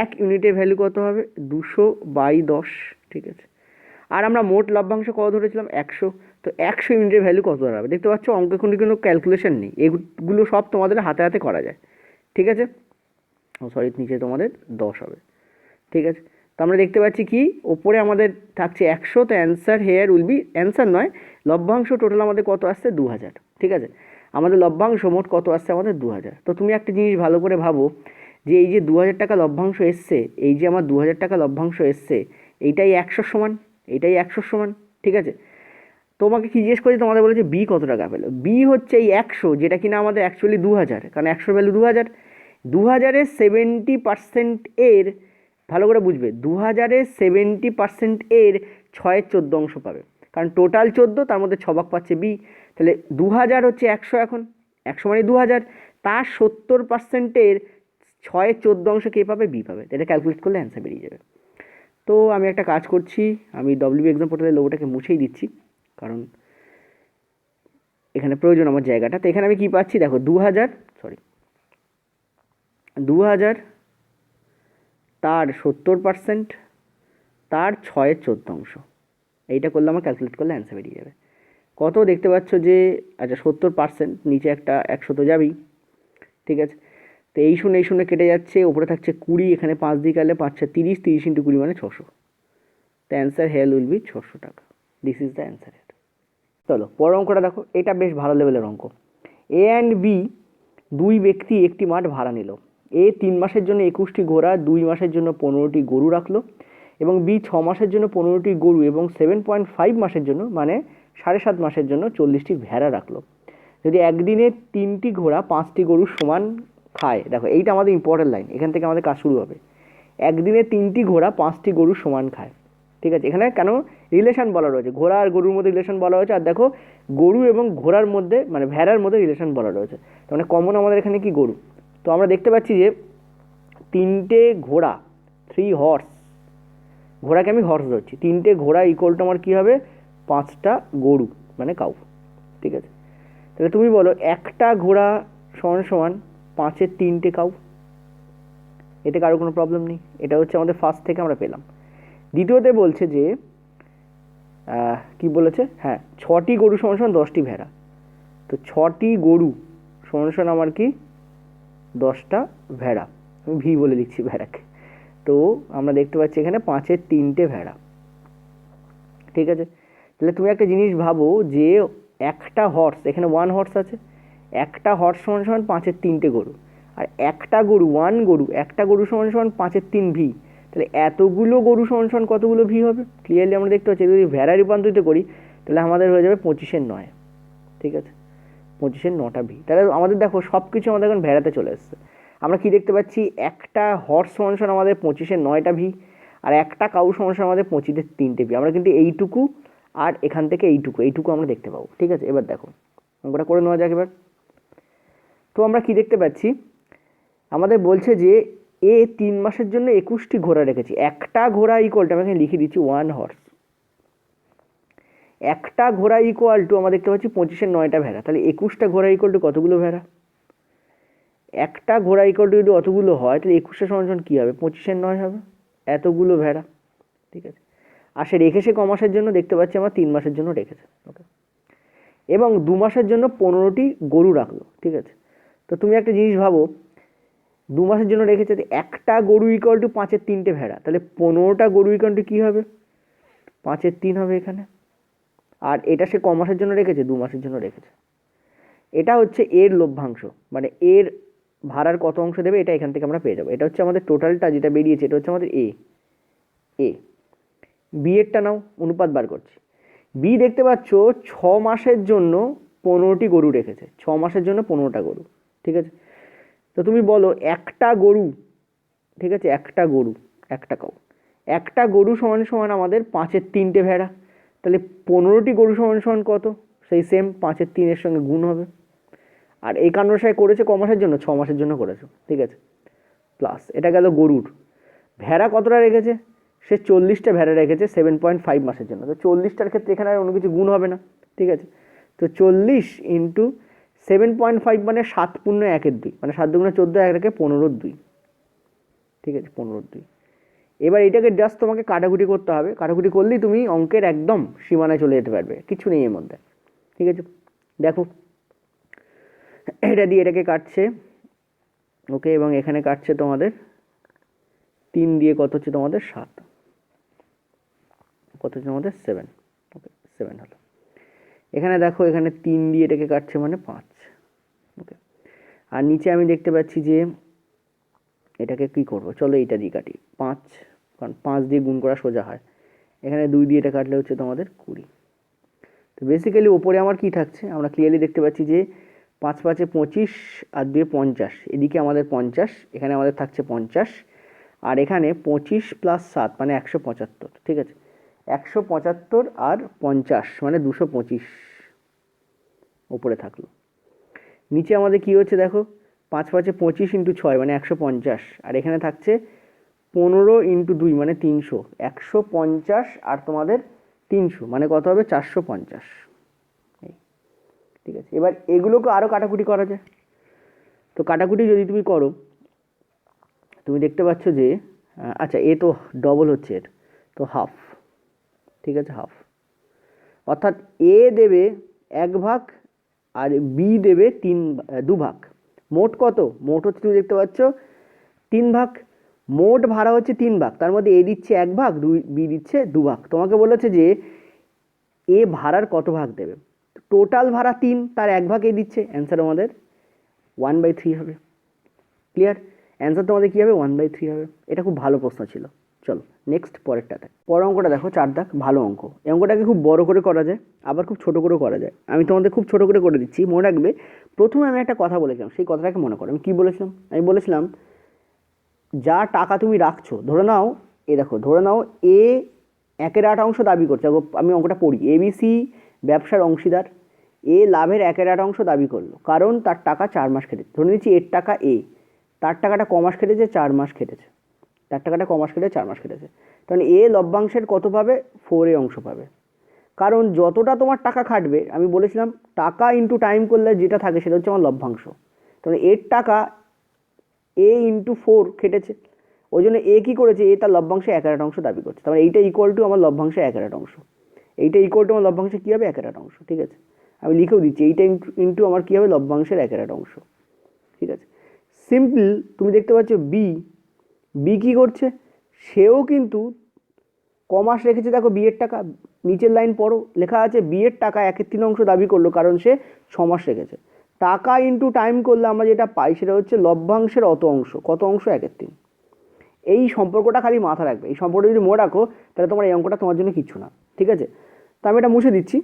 1 ইউনিটের ভ্যালু কত হবে? 200/10, ঠিক আছে। আর আমরা মোট লাভ্যাংশ কত ধরেছিলাম? 100। তো 100 ইউনিটের ভ্যালু কত দাঁড়াবে? দেখতে পাচ্ছ অঙ্কে কোনো ক্যালকুলেশন নেই, এগুলো সব তোমাদের হাতে হাতে করা যায়, ঠিক আছে। সরি, নিচে তোমাদের 10 হবে, ঠিক আছে। তো আমরা দেখতে পাচ্ছি কি ওপরে আমাদের থাকছে 100, তো answer here will be, answer নয়, লভ্যাংশ টোটাল আমাদের কত আসছে? 2000, ঠিক আছে। আমাদের লভ্যাংশ মোট কত আসছে? আমাদের 2000। তো তুমি একটা জিনিস ভালো করে ভাবো যে এই যে 2000 টাকা লভ্যাংশ এসছে, এই যে আমার 2000 টাকা লভ্যাংশ এসছে, এইটাই 100 সমান, এইটাই 100 সমান, ঠিক আছে। তোমাকে কি জিজ্ঞেস করেছে? তোমাদের বলেছে বি কত টাকা পেলো। বি হচ্ছে এই 100, যেটা কিনা আমাদের অ্যাকচুয়ালি 2000, কারণ 100 ভ্যালু 2000। 2000-এর 70% এর, ভালো করে বুঝবে, 2000-এর 70% এর 6/14 অংশ পাবে, কারণ টোটাল 14, তার মধ্যে 6 ভাগ পাচ্ছে বি। তাহলে 2000 হচ্ছে 100, এখন 100 মানে 2000, তার 70%-এর 6/14 অংশ কে পাবে? বি পাবে। এটা ক্যালকুলেট করলে অ্যান্সার বেরিয়ে যাবে। তো আমি একটা কাজ করছি, আমি ডব্লিউবি এক্সাম পোর্টালের লোগোটাকে মুছেই দিচ্ছি, কারণ এখানে প্রয়োজন আমার জায়গাটা। তো এখানে আমি কী পাচ্ছি দেখো, 2000 তার 70%, তার 6/14 অংশ, এইটা করলে আমার ক্যালকুলেট করলে অ্যান্সার বেরিয়ে যাবে। কত দেখতে পাচ্ছ যে, আচ্ছা 70%, নিচে একটা 100 তো যাবেই, ঠিক আছে। তো এই শূন্য কেটে যাচ্ছে, ওপরে থাকছে 20, এখানে 5 দিয়ে কাটলে 5 × 30, 30 × 20 মানে 600। তো অ্যান্সার হেয়ার উইল বি 600 টাকা। This is the answer. চলো পরের অঙ্কটা দেখো, এটা বেশ ভালো লেভেলের অঙ্ক। এ অ্যান্ড বি দুই ব্যক্তি একটি মাঠ ভাড়া নিল। এ 3 মাসের জন্য 21টি ঘোড়া, 2 মাসের জন্য 15টি গরু রাখলো, এবং বি 6 মাসের জন্য 15টি গরু এবং 7.5 মাসের জন্য মানে 7.5 মাসের জন্য 40টি ভেড়া রাখলো। যদি একদিনে 3টি ঘোড়া 5টি গরু সমান খায়, দেখো এইটা আমাদের ইম্পর্টেন্ট লাইন, এখান থেকে আমাদের কাজ শুরু হবে। একদিনে 3টি ঘোড়া 5টি গরু সমান খায়, ঠিক আছে। এখানে কেন রিলেশন বলা রয়েছে, ঘোড়া আর গরুর মধ্যে রিলেশন বলা হয়েছে, আর দেখো গরু এবং ঘোড়ার মধ্যে মানে ভেড়ার মধ্যে রিলেশন বলা রয়েছে, তার মানে কমন আমাদের এখানে কি? গরু। তো আমরা দেখতে পাচ্ছি যে 3টে ঘোড়া, 3 হর্স, ঘোড়াকে আমি হর্স ধরছি, 3টে ঘোড়া ইকুয়াল টু আমার কী হবে? 5টা গরু মানে কাউ, ঠিক আছে। তাহলে তুমি বলো একটা ঘোড়া সমান সমান 5-এর 3টে কাউ, এতে কারো কোনো প্রবলেম নেই। এটা হচ্ছে আমাদের ফার্স্ট থেকে আমরা পেলাম। দ্বিতীয়তে বলছে যে কি বলেছে? হ্যাঁ, 6টি গরু সমান সমান 10টি ভেড়া। তো 6টি গরু সমান সমান আমার কি? 10টা ভেড়া, আমি ভি বলে লিখছি ভেড়াকে। তো আমরা দেখতে পাচ্ছি এখানে 5-এর 3টে ভেড়া, ঠিক আছে। তাহলে তুমি একটা জিনিস ভাবো যে একটা হর্স, এখানে 1 হর্স আছে, একটা হর্স সমান সমান 5-এর 3টে গরু, আর একটা গরু 1 গরু, একটা গরু সমান সমান 5-এর 3 ভি। তাহলে এতগুলো গরু সমান সমান কতগুলো ভি হবে? ক্লিয়ারলি আমরা দেখতে পাচ্ছি যদি ভেড়া রূপান্তরিত করি তাহলে আমাদের হয়ে যাবে 25-এর 9। ঠিক আছে, 25-এর 9টা ভি। তাহলে আমাদের দেখো সব কিছু আমাদের এখন ভেড়াতে চলে এসছে। আমরা কি দেখতে পাচ্ছি? একটা হর্স সমান সমান আমাদের 25-এর 9টা ভি, আর একটা কাউ সমান সমান আমাদের 25-এর 3টে ভি। আমরা কিন্তু এইটুকু আর এখান থেকে এইটুকু আমরা দেখতে পাবো। ঠিক আছে, এবার দেখো অঙ্কটা করে নেওয়া যাক এবার। তো আমরা কি দেখতে পাচ্ছি? আমাদের বলছে যে এ 3 মাসের জন্য 21টি ঘোড়া রেখেছি। একটা ঘোড়া ইকুয়াল টু, আমি এখানে লিখে দিচ্ছি 1 হর্স। একটা ঘোড়া ইকুয়াল টু আমরা দেখতে পাচ্ছি 25-এর 9টা ভেড়া। তাহলে 21টা ঘোড়া ইকুয়াল টু কতগুলো ভেড়া? একটা ঘোড়া ইকুয়াল টু যদি অতগুলো হয় তাহলে 21টা সমান সমান কী হবে? 25-এর 9 হবে, এতগুলো ভেড়া। ঠিক আছে, আর সে রেখেছে ক মাসের জন্য? দেখতে পাচ্ছি আমরা 3 মাসের জন্য রেখেছে। ওকে, এবং 2 মাসের জন্য 15টি গরু রাখলো। ঠিক আছে, তো তুমি একটা জিনিস ভাবো, 2 মাসের জন্য রেখেছে, একটা গরু ইকুয়াল টু 5-এর 3টে ভেড়া, তাহলে 15টা গরু ইকুয়াল টু কী হবে? 5-এর 3 হবে এখানে। আর এটা সে ক মাসের জন্য রেখেছে? 2 মাসের জন্য রেখেছে। এটা হচ্ছে এর লভ্যাংশ, মানে এর ভাড়ার কত অংশ দেবে এটা এখান থেকে আমরা পেয়ে যাবো। এটা হচ্ছে আমাদের টোটালটা যেটা বেরিয়েছে, এটা হচ্ছে আমাদের এ। বি এরটা নাও, অনুপাত বার করছি। বি দেখতে পাচ্ছ 6 মাসের জন্য 15টি গরু রেখেছে, 6 মাসের জন্য 15টা গরু। ঠিক আছে, তো তুমি বলো একটা গরু, ঠিক আছে, একটা গরু, একটা কাউ, একটা গরু সমান সমান আমাদের 5-এর 3টে ভেড়া। তাহলে 15টি গরু সমান সমান কত? সেই সেম 5-এর 3-এর সঙ্গে গুণ হবে। আর এই কাণ্ডসায় করেছে ক মাসের জন্য? 6 মাসের জন্য করেছো। ঠিক আছে, প্লাস এটা গেল গরুর। ভেড়া কতটা রেখেছে? সে 40টা ভেড়া রেখেছে 7.5 মাসের জন্য। তো 40টার ক্ষেত্রে এখানে আর অন্য কিছু গুণ হবে না। ঠিক আছে, তো 40 ইন্টু 7.5 মানে 7×1=2, মানে 7×2 1 রেখে 15×2। ঠিক আছে, 15×2। এবার এটাকে জাস্ট তোমাকে কাটাকুটি করতে হবে, কাটাকুটি করলেই তুমি অঙ্কের একদম সীমানায় চলে যেতে পারবে, কিছু নেই এর মধ্যে। ঠিক আছে, দেখো এটা দিয়ে এটাকে কাটছে, ওকে, এবং এখানে কাটছে তোমাদের 3 দিয়ে কত হচ্ছে তোমাদের 7, কত হচ্ছে তোমাদের 7। ওকে, 7 হলো। এখানে দেখো এখানে 3 দিয়ে এটাকে কাটছে মানে 5। ওকে, আর নিচে আমি দেখতে পাচ্ছি যে এটাকে কি করব, চলো এইটা দিয়ে কাটি 5, কারণ 5 দিয়ে গুণ করা সোজা হয়। এখানে 2 দিয়ে এটা কাটলে হচ্ছে তোমাদের 20। তো বেসিক্যালি ওপরে আমার কি থাকছে? আমরা ক্লিয়ারলি দেখতে পাচ্ছি যে 5×5 = 25 আর 2 50, এদিকে আমাদের 50, এখানে আমাদের থাকছে 50, আর এখানে 25 + 7 মানে 175। ঠিক আছে, 175 আর 50 মানে 225 ওপরে থাকলো। নিচে আমাদের কি হচ্ছে দেখো, 5×5 = 25 × 6 মানে 150, আর এখানে থাকছে 15 × 2 মানে 300। 150 আর তোমাদের 300 মানে কত হবে? 450। ঠিক আছে, এবার এগুলোকে আরও কাটাকুটি করা যায়। তো কাটাকুটি যদি তুমি করো, তুমি দেখতে পাচ্ছ যে আচ্ছা এ তো ডবল হচ্ছে এর, তো হাফ। ঠিক আছে, হাফ, অর্থাৎ এ দেবে 1 ভাগ আর বি দেবে 2 ভাগ। মোট কত? মোট হচ্ছে তুমি দেখতে পাচ্ছ 3 ভাগ। মোট ভাড়া হচ্ছে 3 ভাগ, তার মধ্যে এ দিচ্ছে 1 ভাগ, বি দিচ্ছে 2 ভাগ। তোমাকে বলেছে যে এ ভাড়ার কত ভাগ দেবে। টোটাল ভাড়া 3, তার 1 ভাগ এ দিচ্ছে, অ্যান্সার আমাদের 1/3 হবে। ক্লিয়ার? অ্যান্সার তোমাদের কী হবে? 1/3 হবে। এটা খুব ভালো প্রশ্ন ছিল। চলো নেক্সট পরেরটাতে। পরের অঙ্কটা দেখো, 4 দাগ, ভালো অঙ্ক। এই অঙ্কটাকে খুব বড় করে করা যায়, আবার খুব ছোট করেও করা যায়। আমি তোমাদের খুব ছোট করে দিচ্ছি, মনে রাখবে। প্রথমে আমি একটা কথা বলেছিলাম, সেই কথাটাকে মনে করো। আমি কী বলেছিলাম? আমি বলেছিলাম যা টাকা তুমি রাখছো, ধরে নাও এ দেখো, ধরে নাও এ 1/8 অংশ দাবি করছে। আমি অঙ্কটা পড়ি। ABC ব্যবসার অংশীদার, এ লাভের 1/8 অংশ দাবি করলো, কারণ তার টাকা 4 মাস খেটেছে। ধরে নিচ্ছি এর টাকা এ, তার টাকাটা ক মাস খেটেছে? 4 মাস খেটেছে। তার টাকাটা ক মাস খেটেছে? 4 মাস খেটেছে। তাহলে এ লভ্যাংশের কত পাবে? 4A অংশ পাবে। কারণ যতটা তোমার টাকা খাটবে, আমি বলেছিলাম টাকা ইন্টু টাইম করলে যেটা থাকে সেটা হচ্ছে আমার লভ্যাংশ। তাহলে এর টাকা এ ইন্টু 4 খেটেছে, ওই জন্য এ কী করেছে? এ তার লভ্যাংশে 1/8 অংশ দাবি করছে। তাহলে এইটা ইকুয়াল টু আমার লভ্যাংশে 1/8 অংশ। এইটা ইকুয়াল টু আমার লভ্যাংশে কী হবে? 1/8 অংশ। ঠিক আছে, আমি লিখেও দিচ্ছি, এইটা ইন্টু আমার কী হবে? লভ্যাংশের 1/8 অংশ। ঠিক আছে, সিম্পল। তুমি দেখতে পাচ্ছ বি কী করছে? সেও কিন্তু মাস রেখেছে দেখো বি এর টাকা, নিচের লাইন পড়ো, লেখা আছে বি এর টাকা 1/3 দাবি করলো কারণ সে 6 মাস রেখেছে। টাকা ইন্টু টাইম করলে আমরা যেটা পাই সেটা হচ্ছে লভ্যাংশের অত অংশ, কত অংশ? 1/3। এই সম্পর্কটা খালি মাথা রাখবে, এই সম্পর্কটা যদি মনে রাখো তাহলে তোমার এই অঙ্কটা তোমার জন্য কিচ্ছু না, ঠিক আছে? তো আমি এটা মুছে দিচ্ছি,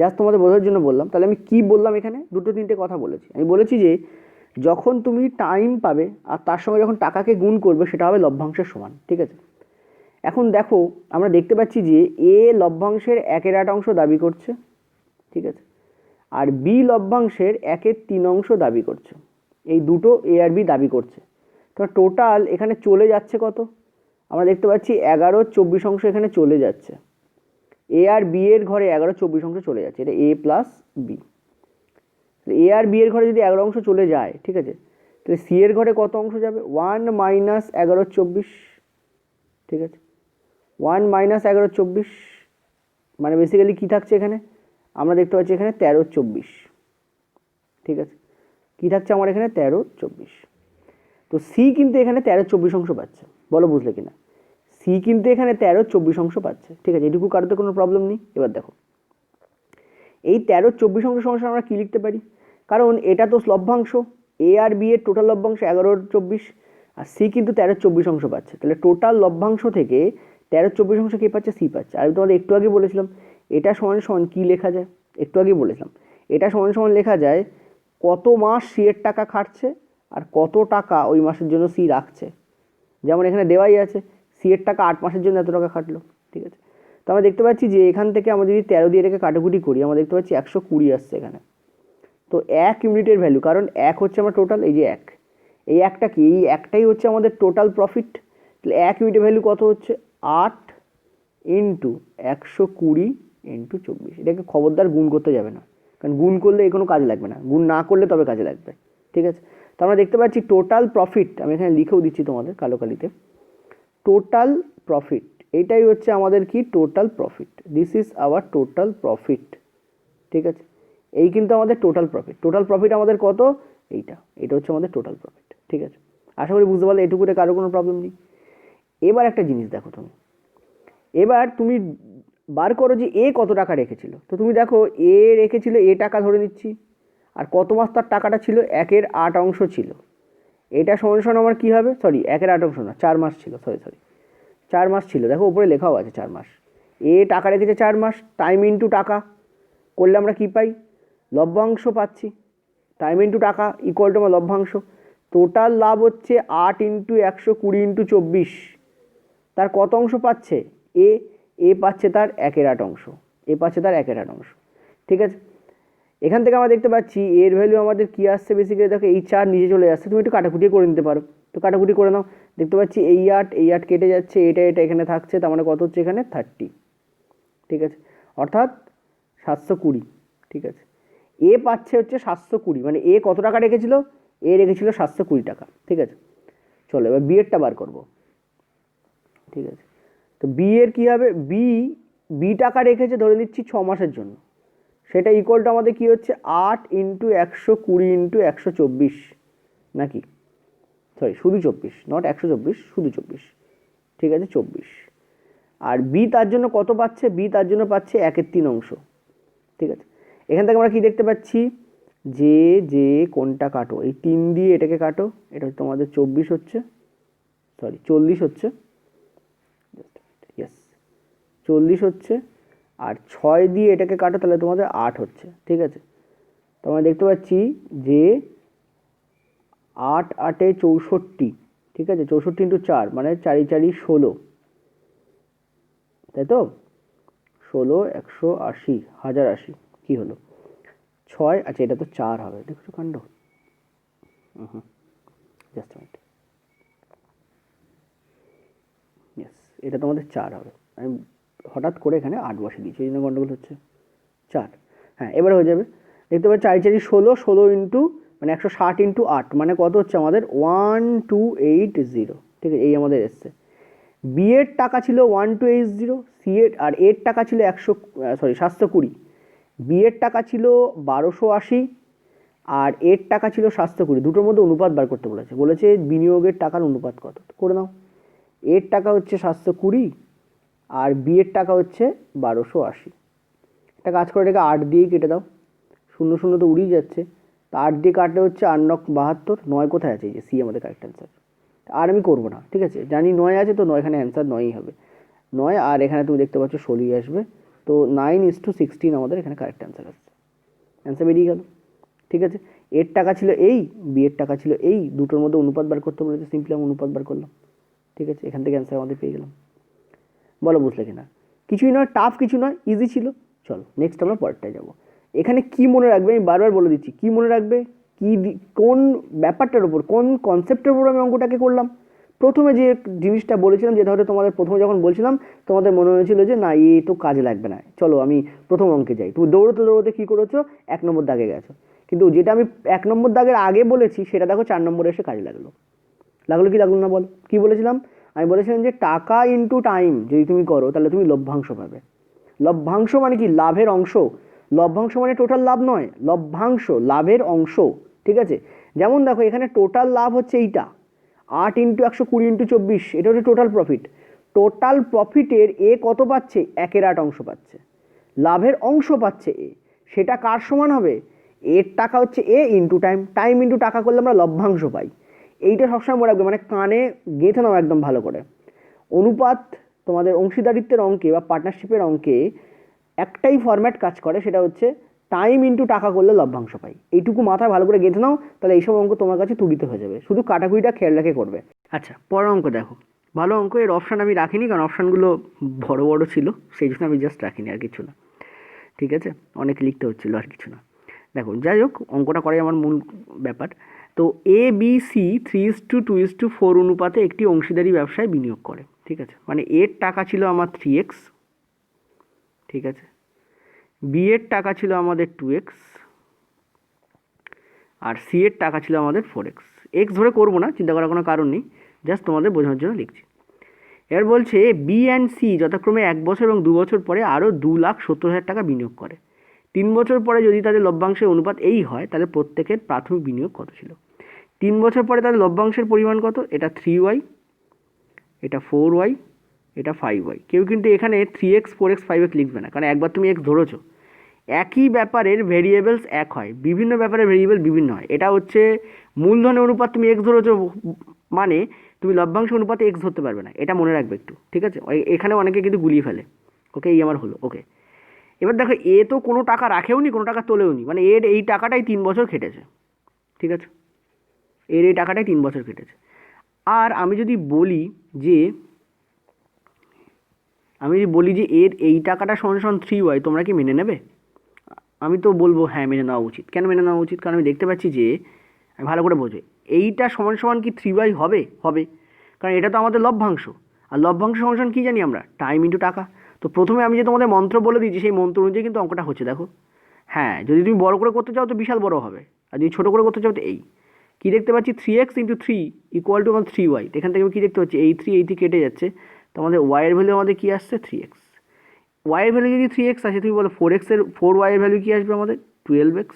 জাস্ট তোমাদের বোঝার জন্য বললাম। তাহলে আমি কি বললাম এখানে? দুটো তিনটে কথা বলেছি। আমি বলেছি যে যখন তুমি টাইম পাবে আর তার সঙ্গে যখন টাকাকে গুণ করবে সেটা হবে লভ্যাংশের সমান, ঠিক আছে? এখন দেখো আমরা দেখতে পাচ্ছি যে এ লভ্যাংশের 1/8 দাবি করছে, ঠিক আছে, আর বি লভ্যাংশের 1/3 দাবি করছে। এই দুটো এ আর বি দাবি করছে। তো টোটাল এখানে চলে যাচ্ছে কত? আমরা দেখতে পাচ্ছি 11/24 এখানে চলে যাচ্ছে। এ আর বি এর ঘরে 11/24 চলে যাচ্ছে, এটা এ প্লাস বি। এ আর বি এর ঘরে যদি 11 চলে যায়, ঠিক আছে, তাহলে সি এর ঘরে কত অংশ যাবে? 1 - 11/24, ঠিক আছে, 1 - 11/24 মানে বেসিক্যালি কী থাকছে এখানে? আমরা দেখতে পাচ্ছি এখানে 13/24, ঠিক আছে, কী থাকছে আমার এখানে? 13/24। তো সি কিন্তু এখানে 13/24 পাচ্ছে, বলো বুঝলে কিনা? সি কিন্তু এখানে 13/24 পাচ্ছে, ঠিক আছে, এটুকু কারোতে কোনো প্রবলেম নেই। এবার দেখো এই 13/24 সমস্যা আমরা কী লিখতে পারি? কারণ এটা তো লভ্যাংশ, এ আর বি এর টোটাল লভ্যাংশ 11/24 আর সি কিন্তু 13/24 পাচ্ছে, তাহলে টোটাল লভ্যাংশ থেকে 13/24 কে পাচ্ছে? সি পাচ্ছে। আর আমি তোমাদের একটু আগে বলেছিলাম এটা সমান সমান কী লেখা যায়, একটু আগে বলেছিলাম এটা সমান সমান লেখা যায় কত মাস সি এর টাকা খাটছে আর কত টাকা ওই মাসের জন্য সি রাখছে। যেমন এখানে দেওয়াই আছে সি এর টাকা 8 মাসের জন্য এত টাকা খাটলো, ঠিক আছে। তো আমরা দেখতে পাচ্ছি যে এখান থেকে আমরা যদি 13 দিয়ে এটাকে কাটাকুটি করি আমরা দেখতে পাচ্ছি 120 আসছে এখানে। তো 1 ইউনিটের ভ্যালু, কারণ 1 হচ্ছে আমার টোটাল, এই যে 1, এই একটা কি? এই একটাই হচ্ছে আমাদের টোটাল প্রফিট। তাহলে 1 ইউনিটের ভ্যালু কত হচ্ছে? 8 ইন্টু 120 ইন্টু 24। এটাকে খবরদার গুণ করতে যাবে না, কারণ গুণ করলে কোনো কাজে লাগবে না, গুণ না করলে তবে কাজে লাগবে, ঠিক আছে। তো আমরা দেখতে পাচ্ছি টোটাল প্রফিট, আমি এখানে লিখেও দিচ্ছি তোমাদের কালো কালিতে, টোটাল প্রফিট এইটাই হচ্ছে আমাদের কি? Total profit. This is our total profit, ঠিক আছে। এই কিন্তু আমাদের টোটাল প্রফিট। টোটাল প্রফিট আমাদের কত? এটা হচ্ছে আমাদের টোটাল প্রফিট, ঠিক আছে। আশা করি বুঝতে পারলে, এটুকুতে কারো কোনো প্রবলেম নেই। এবার একটা জিনিস দেখো, এবার তুমি বার করো যে এ কত টাকা রেখেছিল। তো তুমি দেখো এ রেখেছিল, এ টাকা ধরে নিচ্ছি, আর কত মাস তার টাকাটা ছিল? 1/8 ছিল। এটা সমান সমান আমার কী হবে? সরি 1/8 না, 4 মাস ছিল, সরি 4 মাস ছিল। দেখো উপরে লেখাও আছে 4 মাস। এ টাকা রেখেছে 4 মাস, টাইম ইন্টু টাকা করলে আমরা কী পাই? লভ্যাংশ পাচ্ছি। টাইম ইন্টু টাকা ইকুয়াল টু আমার লভ্যাংশ। টোটাল লাভ হচ্ছে 8 ইন্টু 120 ইন্টু 24। তার কত অংশ পাচ্ছে? এ পাচ্ছে তার 1/8, এ পাচ্ছে তার 1/8, ঠিক আছে। এখান থেকে আমরা দেখতে পাচ্ছি এর ভ্যালু আমাদের কী আসছে? বেসিক্যালি দেখো এই 4 নিচে চলে আসছে, তুমি একটু কাটাকুটি করে নিতে পারো। তো কাটাকুটি করে নাও, দেখতে পাচ্ছি এই 8 কেটে যাচ্ছে, এটা এখানে থাকছে, তার মানে কত হচ্ছে এখানে? 30, ঠিক আছে, অর্থাৎ 720, ঠিক আছে। এ পাচ্ছে হচ্ছে 720, মানে এ কত টাকা রেখেছিল? এ রেখেছিল 720 টাকা, ঠিক আছে। চলো এবার বি এরটা বার করবো, ঠিক আছে। তো বি এর কী হবে? বি টাকা রেখেছে ধরে নিচ্ছি 6 মাসের জন্য, সেটা ইকুয়াল টু আমাদের কী হচ্ছে? 8 ইন্টু 120 ইন্টু 124, নাকি সরি শুধু 24, নট 124, শুধু 24, ঠিক আছে, 24। আর বি তার জন্য কত পাচ্ছে? বি তার জন্য পাচ্ছে 1/3, ঠিক আছে। এখান থেকে আমরা কি দেখতে পাচ্ছি? যে কোনটা কাটো, এই 3 দিয়ে এটাকে কাটো, এটা হচ্ছে তোমাদের 24 হচ্ছে, সরি 40 হচ্ছে, ইয়েস 40 হচ্ছে, আর 6 দিয়ে এটাকে কাটো তাহলে তোমাদের 8 হচ্ছে, ঠিক আছে। তো আমরা দেখতে পাচ্ছি যে 8 8 64, ঠিক আছে, 64 ইন্টু 4 মানে 4 4 16, তাই তো? 16 180 1080 কী হলো? 6, আচ্ছা এটা তো 4 হবে, দেখছো কাণ্ড। জাস্ট মিনিট, ইয়েস এটা তোমাদের 4 হবে। আমি হঠাৎ করে এখানে 8 বসে দিয়েছি, এই জন্য গন্ডগোল হচ্ছে। 4, হ্যাঁ এবার হয়ে যাবে। দেখতে পাচ্ছি 4 4 16, 16 ইন্টু মানে 160 ইন্টু 8 মানে কত হচ্ছে আমাদের? 1280, ঠিক আছে, এই আমাদের এসছে। বি এর টাকা ছিল 1280, সি এর আর এর টাকা ছিল 720। বি এর টাকা ছিল 1280 আর এর টাকা ছিল 720। দুটোর মধ্যে অনুপাত বার করতে বলেছে বিনিয়োগের টাকার অনুপাত কত, করে নাও। এর টাকা হচ্ছে 720 আর বি এর টাকা হচ্ছে 1280। একটা কাজ করে এটাকে 8 দিয়েই কেটে দাও, 0 0 তো উড়িয়ে যাচ্ছে, তা 8 দিয়ে কাটলে হচ্ছে 8 9 72, 9 কোথায় আছে? এই যে সি আমাদের কারেক্ট অ্যান্সার। আর আমি করবো না, ঠিক আছে, জানি 9 আছে, তো 9 এখানে অ্যান্সার 9ই হবে, 9। আর এখানে তুমি দেখতে পাচ্ছ 16ই আসবে, তো 9:16 আমাদের এখানে কারেক্ট অ্যান্সার আসছে, অ্যান্সার বেরিয়ে গেল। ঠিক আছে, এর টাকা ছিল এই, বি এর টাকা ছিল এই, দুটোর মধ্যে অনুপাত বার করতে বলেছে, সিম্পলি আমি অনুপাত বার করলাম। ঠিক আছে, এখান থেকে অ্যান্সার আমাদের পেয়ে গেলাম। বলো বুঝলে কিনা? কিছুই নয়, টাফ কিছু নয়, ইজি ছিল। চলো নেক্সট আমরা পরেরটায় যাবো। এখানে কি মনে রাখবে, আমি বারবার বলে দিচ্ছি, কি মনে রাখবে, কোন ব্যাপারটার উপর, কোন কনসেপ্টের উপর আমি অঙ্কটাকে করলাম। প্রথমে যে জিনিসটা বলেছিলাম, যেটা হয়তো তোমাদের প্রথমে যখন বলছিলাম তোমাদের মনে হয়েছিল যে না এ তো কাজে লাগবে না, চলো আমি প্রথম অঙ্কে যাই, তুমি দৌড়তে দৌড়তে কী করেছো, 1 নম্বর দাগে গেছো। কিন্তু যেটা আমি 1 নম্বর দাগের আগে বলেছি সেটা দেখো 4 নম্বরে এসে কাজে লাগলো। লাগলো কি লাগলো না বলো? কি বলেছিলাম? আমি বলেছিলাম যে টাকা ইন্টু টাইম যদি তুমি করো তাহলে তুমি লভ্যাংশ পাবে। লভ্যাংশ মানে কি? লাভের অংশ। লভ্যাংশ মানে টোটাল লাভ নয়, লভ্যাংশ লাভের অংশ। ঠিক আছে, যেমন দেখো এখানে টোটাল লাভ হচ্ছে এইটা 8 × 120 × 24, এটা হচ্ছে টোটাল প্রফিট। টোটাল প্রফিটের এ কত পাচ্ছে? 1/8 অংশ পাচ্ছে, লাভের অংশ পাচ্ছে এ। সেটা কার সমান হবে? এর টাকা হচ্ছে এ ইন্টু টাইম, টাইম ইন্টু টাকা করলে আমরা লভ্যাংশ পাই। এইটা সবসময় মনে রাখবে, মানে কানে গেঁথে নাও একদম ভালো করে। অনুপাত তোমাদের অংশীদারিত্বের অঙ্কে বা পার্টনারশিপের অঙ্কে একটাই ফরম্যাট কাজ করে, সেটা হচ্ছে টাইম ইন্টু টাকা করলে লভ্যাংশ পাই। এইটুকু মাথায় ভালো করে গেঁথে নাও, তাহলে এইসব অঙ্ক তোমার কাছে তুলিতে হয়ে যাবে। শুধু কাটাকুটিটা খেয়াল রেখে করবে। আচ্ছা, পরের অঙ্ক দেখো, ভালো অঙ্ক। এর অপশান আমি রাখিনি, কারণ অপশানগুলো বড় বড় ছিল, সেই জন্য আমি জাস্ট রাখিনি, আর কিছু না। ঠিক আছে, অনেক লিখতে হচ্ছিলো, আর কিছু না। দেখো যাই হোক, অঙ্কটা করাই আমার মূল ব্যাপার। তো এ বি সি 3:2:4 অনুপাতে একটি অংশীদারি ব্যবসায় বিনিয়োগ করে। ঠিক আছে, মানে এর টাকা ছিল আমার 3x, ঠিক আছে, বি এর টাকা ছিল আমাদের 2x, আর সি এর টাকা ছিল আমাদের 4x। এক্স ধরে করবো না, চিন্তা করার কোনো কারণ নেই, জাস্ট তোমাদের বোঝানোর জন্য লিখছি। এর বলছে বি অ্যান্ড সি যথাক্রমে 1 বছর এবং 2 বছর পরে আরও 2,70,000 টাকা বিনিয়োগ করে। 3 বছর পরে যদি তাদের লভ্যাংশের অনুপাত এই হয়, তাহলে প্রত্যেকের প্রাথমিক বিনিয়োগ কত ছিল? 3 বছর পরে তাদের লভ্যাংশের পরিমাণ কত? এটা 3y, এটা 4y, এটা 5y। কেউ কিন্তু এখানে 3x 4x 5x লিখবে না, কারণ একবার তুমি x ধরেছো। একই ব্যাপারের ভেরিয়েবলস এক হয়, বিভিন্ন ব্যাপারের ভেরিয়েবল বিভিন্ন হয়। এটা হচ্ছে মূলধনের অনুপাত, তুমি x ধরেছো মানে তুমি লভ্যাংশ অনুপাতে x ধরতে পারবে না, এটা মনে রাখবে একটু। ঠিক আছে, এখানে অনেকে কিন্তু গুলিয়ে ফেলে। ওকে, এই আমার হলো। ওকে, এবার দেখো এ তো কোনো টাকা রাখেও নি, কোনো টাকা তোলেও নি, মানে এর এই টাকাটাই 3 বছর খেটেছে। ঠিক আছে, এর এই টাকাটাই 3 বছর কেটেছে। আর আমি যদি বলি যে এর এই টাকাটা সমান 3y, তোমরা কি মেনে নেবে? আমি তো বলবো হ্যাঁ, মেনে নেওয়া উচিত। কেন মেনে নেওয়া উচিত? কারণ আমি দেখতে পাচ্ছি যে, আমি ভালো করে বোঝো, এইটা সমান কি 3y হবে? হবে, কারণ এটা তো আমাদের লভ্যাংশ। আর লভ্যাংশ সমান কি জানি আমরা? টাইম ইন্টু টাকা। তো প্রথমে আমি যে তোমাদের মন্ত্র বলে দিয়েছি, সেই মন্ত্র অনুযায়ী কিন্তু অঙ্কটা হচ্ছে। দেখো, হ্যাঁ, যদি তুমি বড় করে করতে চাও তো বিশাল বড় হবে, আর যদি ছোটো করে করতে চাও তো এই কী দেখতে পাচ্ছি, 3x × 3 = আমার 3y। এখান থেকে আমি কী দেখতে পাচ্ছি, এই 3 কেটে যাচ্ছে, তো আমাদের y এর ভ্যালু আমাদের কী আসছে? 3x। y এর ভ্যালু যদি 3x আসে, তুমি বলো 4y এর ভ্যালু কী আসবে আমাদের? 12x।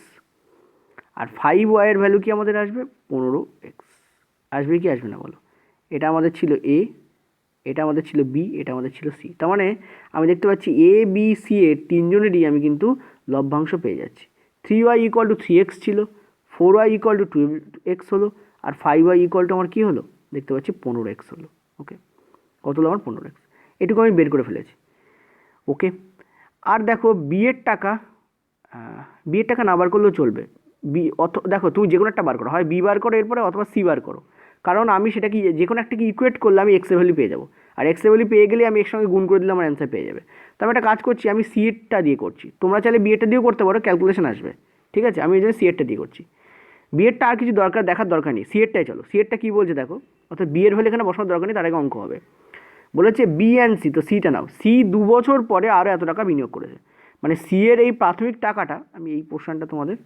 আর 5y এর ভ্যালু কি আমাদের আসবে? 15x। আসবে কি আসবে না বলো? এটা আমাদের ছিল a, এটা আমাদের ছিল b, এটা আমাদের ছিল c। তার মানে আমি দেখতে পাচ্ছি a b c এর তিনজনেরই আমি কিন্তু লভ্যাংশ পেয়ে যাচ্ছি। 3y = 3x ছিল, 4y = 12x হলো, আর 5y = আমার কী হলো? দেখতে পাচ্ছি 15x হলো। ওকে, কত হলো আমার? 15x। এটুকু আমি বের করে ফেলেছি। ওকে, আর দেখো বি এর টাকা না বার করলেও চলবে। দেখো তুমি যে কোনো একটা বার করো, হয় বি বার করো এরপরে, অথবা সি বার করো, কারণ আমি সেটা কি যে কোনো একটাকে ইকুয়েট করলে আমি এক্স এর ভ্যালু পেয়ে যাবো, আর এক্স এর ভ্যালু পেয়ে গেলে আমি এর সঙ্গে গুণ করে দিলে আমার অ্যান্সার পেয়ে যাবে। তো আমি একটা কাজ করছি, আমি সি এরটা দিয়ে করছি, তোমরা চাইলে বি এরটা দিয়েও করতে পারো, ক্যালকুলেশন আসবে। ঠিক আছে, আমি এই জন্য সি এরটা দিয়ে করছি। বি এরটা আর কিছু দেখার দরকার নেই, সি এরটাই চলো। সি এরটা কী বলছে দেখো, অর্থাৎ বি এর ভ্যালু এখানে বসানোর দরকার নেই, তার আগে অঙ্ক হবে। বলেছে বি অ্যান্ড সি, তো সিটা নাও। সি 2 বছর পরে আরও এত টাকা বিনিয়োগ করেছে, মানে সি এর এই প্রাথমিক টাকাটা, আমি এই পোর্শনটা তোমাদের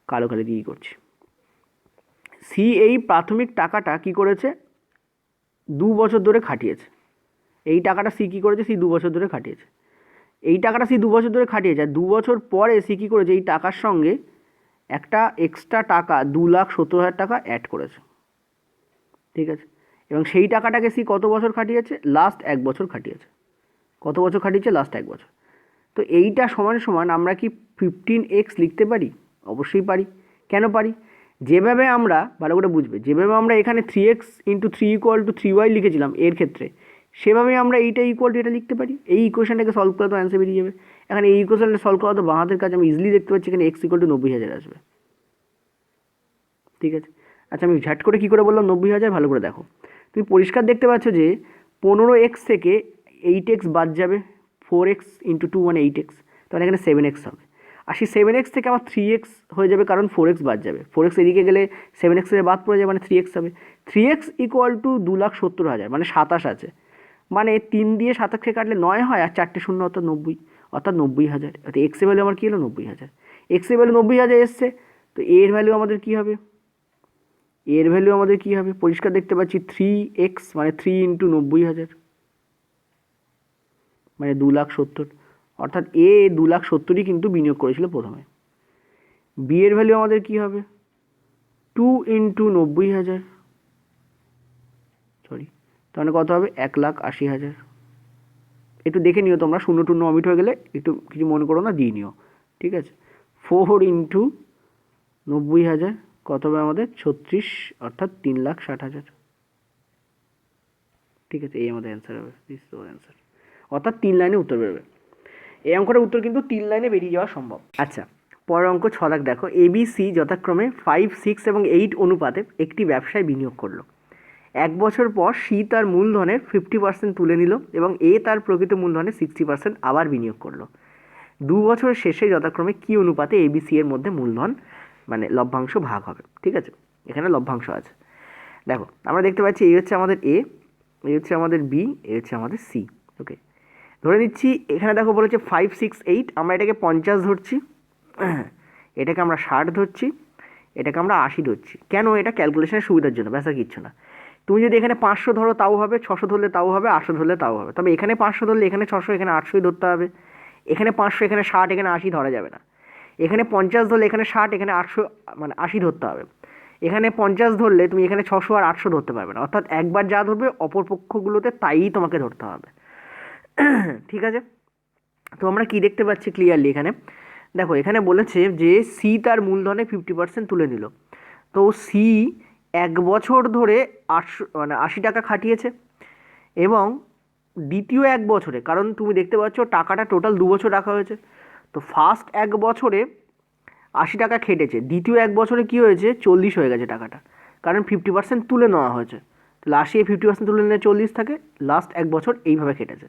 কালো কালি দিয়েই করছি। সি এই প্রাথমিক টাকাটা কি করেছে? 2 বছর ধরে খাটিয়েছে। এই টাকাটা সি কী করেছে? সি 2 বছর ধরে খাটিয়েছে। এই টাকাটা সি 2 বছর ধরে খাটিয়েছে, আর 2 বছর পরে সি কী করেছে? এই টাকার সঙ্গে একটা এক্সট্রা টাকা 2,70,000 টাকা অ্যাড করেছে। ঠিক আছে, এবং সেই টাকাটাকে সি কত বছর খাটিয়েছে? লাস্ট 1 বছর খাটিয়েছে। কত বছর খাটিয়েছে? লাস্ট 1 বছর। তো এইটা সমান সমান আমরা কি 15x লিখতে পারি? অবশ্যই পারি। কেন পারি? যেভাবে আমরা, ভালো করে বুঝবে, যেভাবে আমরা এখানে 3x into 3 equal to 3y লিখেছিলাম এর ক্ষেত্রে, সেভাবেই আমরা এইটা ইকুয়াল টু এটা লিখতে পারি। এই ইকুয়েশনটাকে সলভ করে তো অ্যান্সার বেরিয়ে যাবে। এখানে এই ইকুয়েশনটা সলভ করা তো বাঁ হাতের কাজ, আমি ইজিলি দেখতে পাচ্ছি এখানে x ইকুয়াল টু 90,000 আসবে। ঠিক আছে, আচ্ছা আমি ঝাট করে কী করে বললাম 90,000? ভালো করে দেখো, তুমি পরিষ্কার দেখতে পাচ্ছ যে 15x থেকে 8x বাদ যাবে, 4x ইন্টু 2 মানে 8x, তাহলে এখানে 7x হবে। আর সেই 7x থেকে আমার 3x হয়ে যাবে, কারণ 4x বাদ যাবে, 4x এদিকে গেলে 7x থেকে বাদ পড়ে যাবে, মানে 3x হবে। 3x ইকুয়াল টু 2,70,000, মানে 27 আছে, মানে 3 দিয়ে 27কে কাটলে 9 হয়, আর 4টে শূন্য অর্থাৎ 90, অর্থাৎ 90,000। অর্থাৎ এক্সের ভ্যালু আমার কী হলো? 90,000। এক্সের ভ্যালু 90,000 এসছে, তো এর ভ্যালু আমাদের কী হবে? এর ভ্যালু আমাদের কী হবে? পরিষ্কার দেখতে পাচ্ছি 3x মানে 3 ইন্টু 90,000, মানে 2,70,000। অর্থাৎ এ 2,70,000ই কিন্তু বিনিয়োগ করেছিল প্রথমে। বি এর ভ্যালু আমাদের কী হবে? 2 ইন্টু 90,000, সরি, তাহলে কত হবে? 1,80,000। একটু দেখে নিও তোমরা, শূন্য টূন্য অমিট হয়ে গেলে একটু কিছু মনে করো না, দিয়ে নিও। ঠিক আছে, 4 ইন্টু 90,000 কত হবে আমাদের? 36, অর্থাৎ 3,60,000। ঠিক আছে, এই আমাদের অ্যান্সার হবে, দিস ইজ অ্যান্সার। অর্থাৎ 3 লাইনে উত্তর বেরোবে। এই অঙ্কটার উত্তর কিন্তু 3 লাইনে বেরিয়ে যাওয়া সম্ভব। আচ্ছা, পরের অঙ্ক 6 দাগ দেখো, ABC যথাক্রমে 5, 6 এবং 8 অনুপাতে একটি ব্যবসায় বিনিয়োগ করলো। 1 বছর পর সি তার মূলধনের 50% তুলে নিল এবং এ তার প্রকৃত মূলধনের 60% আবার বিনিয়োগ করলো। 2 বছর শেষে যথাক্রমে কী অনুপাতে ABC এর মধ্যে মূলধন মানে লভ্যাংশ ভাগ হবে? ঠিক আছে, এখানে লভ্যাংশ আছে। দেখো আমরা দেখতে পাচ্ছি এই হচ্ছে আমাদের এ, এই হচ্ছে আমাদের বি, এই হচ্ছে আমাদের সি। ওকে, ধরে নিচ্ছি এখানে দেখো বলেছে 5, 6, 8, আমরা এটাকে 50 ধরছি, এটাকে আমরা 60 ধরছি, এটাকে আমরা 80 ধরছি। কেন? এটা ক্যালকুলেশনের সুবিধার জন্য, ব্যাস আর কিচ্ছু না। তুমি যদি এখানে 500 ধরো তাও হবে, 600 ধরলে তাও হবে, 800 ধরলে তাও হবে। তবে এখানে 500 ধরলে এখানে 600, এখানে 800ই ধরতে হবে। এখানে 500, এখানে 60, এখানে 80 ধরা যাবে না। এখানে 50 ধরলে এখানে 60, এখানে 800 মানে 80 ধরতে হবে। এখানে 50 ধরলে তুমি এখানে 600 আর 800 ধরতে পারবে না। অর্থাৎ একবার যা ধরবে অপর পক্ষগুলোতে তাই তোমাকে ধরতে হবে। ঠিক আছে, তো আমরা কি দেখতে পাচ্ছি ক্লিয়ারলি এখানে? দেখো এখানে বলেছে যে সি তার মূলধনে 50% তুলে নিল। তো সি 1 বছর ধরে 80 টাকা খাটিয়েছে, এবং দ্বিতীয় 1 বছরে, কারণ তুমি দেখতে পাচ্ছ টাকাটা টোটাল 2 বছর রাখা হয়েছে, তো ফার্স্ট 1 বছরে 80 টাকা খেটেছে, দ্বিতীয় 1 বছরে কী হয়েছে? 40 হয়ে গেছে টাকাটা, কারণ 50% তুলে নেওয়া হয়েছে। তাহলে 80 50% তুলে নিলে 40 থাকে, লাস্ট 1 বছর এইভাবে খেটেছে।